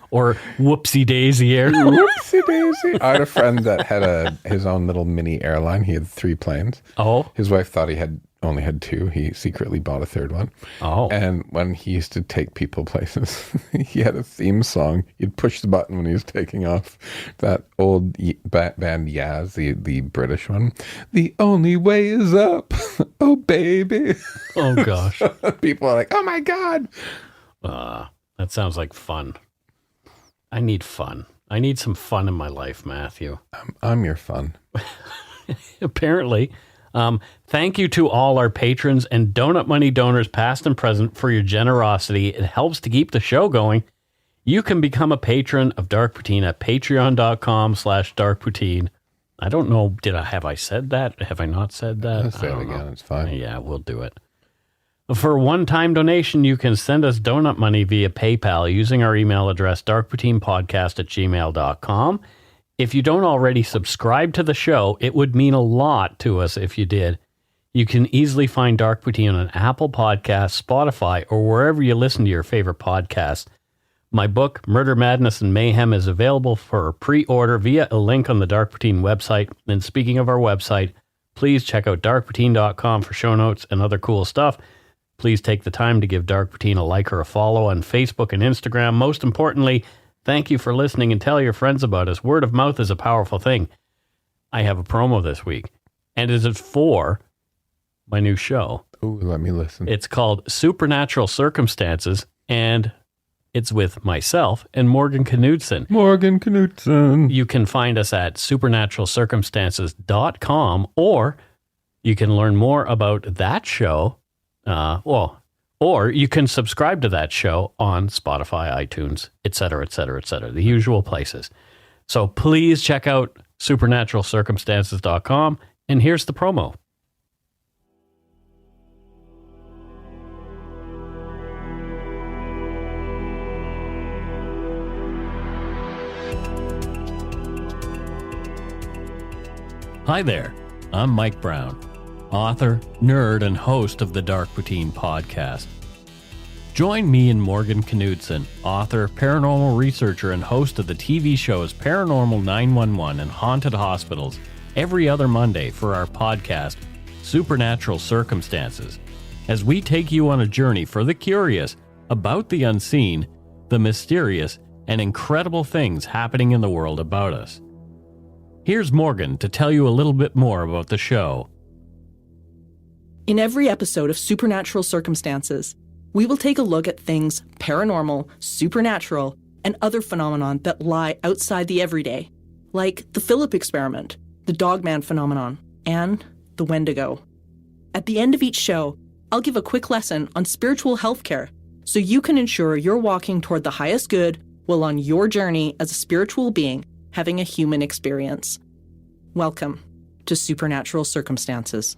or Whoopsie Daisy Airlines. Whoopsie Daisy. I had a friend that had his own little mini airline. He had 3 planes. Oh. His wife thought he only had 2. He secretly bought a 3rd one. Oh. And when he used to take people places, he had a theme song. He'd push the button when he was taking off. That old band Yaz, the British one. The only way is up. Oh, baby. Oh, gosh. People are like, oh, my God. That sounds like fun. I need fun. I need some fun in my life, Matthew. I'm your fun. Apparently. Thank you to all our patrons and donut money donors past and present for your generosity. It helps to keep the show going. You can become a patron of Dark Poutine at patreon.com/darkpoutine. I don't know. Have I said that? Have I not said that? Let's say it again. It's fine. Yeah, we'll do it. For a one-time donation, you can send us donut money via PayPal using our email address, darkpoutinepodcast@gmail.com. If you don't already subscribe to the show, it would mean a lot to us if you did. You can easily find Dark Poutine on Apple Podcasts, Spotify, or wherever you listen to your favorite podcasts. My book, Murder, Madness, and Mayhem, is available for pre-order via a link on the Dark Poutine website. And speaking of our website, please check out darkpoutine.com for show notes and other cool stuff. Please take the time to give Dark Poutine a like or a follow on Facebook and Instagram. Most importantly, thank you for listening and tell your friends about us. Word of mouth is a powerful thing. I have a promo this week, and it is for my new show. Ooh, let me listen. It's called Supernatural Circumstances, and it's with myself and Morgan Knudsen. Morgan Knudsen. You can find us at supernaturalcircumstances.com, or you can learn more about that show. Or you can subscribe to that show on Spotify, iTunes, etc., the usual places. So please check out supernaturalcircumstances.com, and here's the promo. Hi there, I'm Mike Brown, author, nerd, and host of the Dark Poutine podcast. Join me and Morgan Knudsen, author, paranormal researcher, and host of the TV shows Paranormal 911 and Haunted Hospitals, every other Monday for our podcast, Supernatural Circumstances, as we take you on a journey for the curious about the unseen, the mysterious, and incredible things happening in the world about us. Here's Morgan to tell you a little bit more about the show. In every episode of Supernatural Circumstances, we will take a look at things paranormal, supernatural, and other phenomenon that lie outside the everyday, like the Philip experiment, the Dogman phenomenon, and the Wendigo. At the end of each show, I'll give a quick lesson on spiritual healthcare so you can ensure you're walking toward the highest good while on your journey as a spiritual being having a human experience. Welcome to Supernatural Circumstances.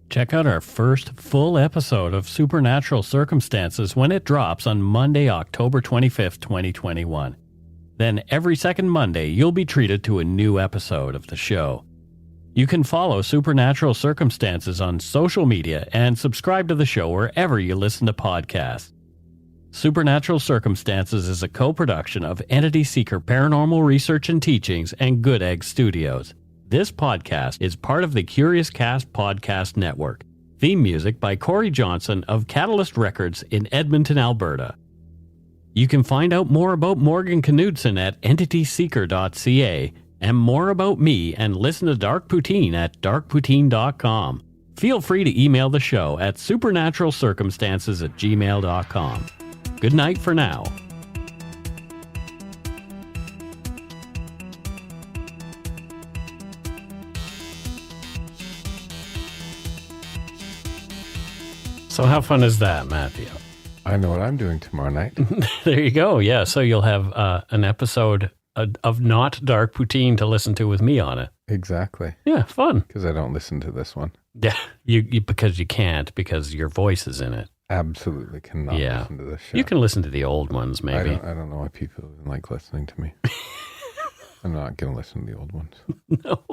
Check out our first full episode of Supernatural Circumstances when it drops on Monday, October 25th, 2021. Then every second Monday, you'll be treated to a new episode of the show. You can follow Supernatural Circumstances on social media and subscribe to the show wherever you listen to podcasts. Supernatural Circumstances is a co-production of Entity Seeker Paranormal Research and Teachings and Good Egg Studios. This podcast is part of the Curious Cast Podcast Network. Theme music by Corey Johnson of Catalyst Records in Edmonton, Alberta. You can find out more about Morgan Knudsen at entityseeker.ca and more about me and listen to Dark Poutine at darkpoutine.com. Feel free to email the show at supernaturalcircumstances@gmail.com. Good night for now. So how fun is that, Matthew? I know what I'm doing tomorrow night. There you go. Yeah, so you'll have an episode of not Dark Poutine to listen to with me on it. Exactly. Yeah, fun. Because I don't listen to this one. Yeah, you because you can't, because your voice is in it. Absolutely cannot listen to this show. You can listen to the old ones, maybe. I don't know why people even like listening to me. I'm not going to listen to the old ones. No.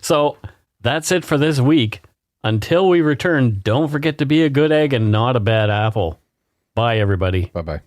So that's it for this week. Until we return, don't forget to be a good egg and not a bad apple. Bye, everybody. Bye-bye.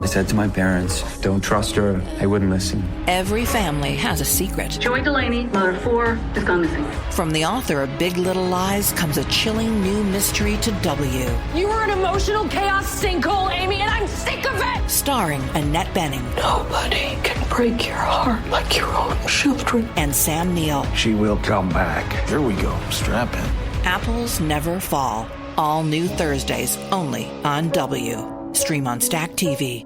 I said to my parents, don't trust her. I wouldn't listen. Every family has a secret. Joy Delaney, mother of 4, has gone missing. From the author of Big Little Lies comes a chilling new mystery to W. You were an emotional chaos sinkhole, Amy, and I'm sick of it! Starring Annette Bening. Nobody can break your heart like your own children. And Sam Neill. She will come back. Here we go. Strap in. Apples Never Fall. All new Thursdays, only on W. Stream on Stack TV.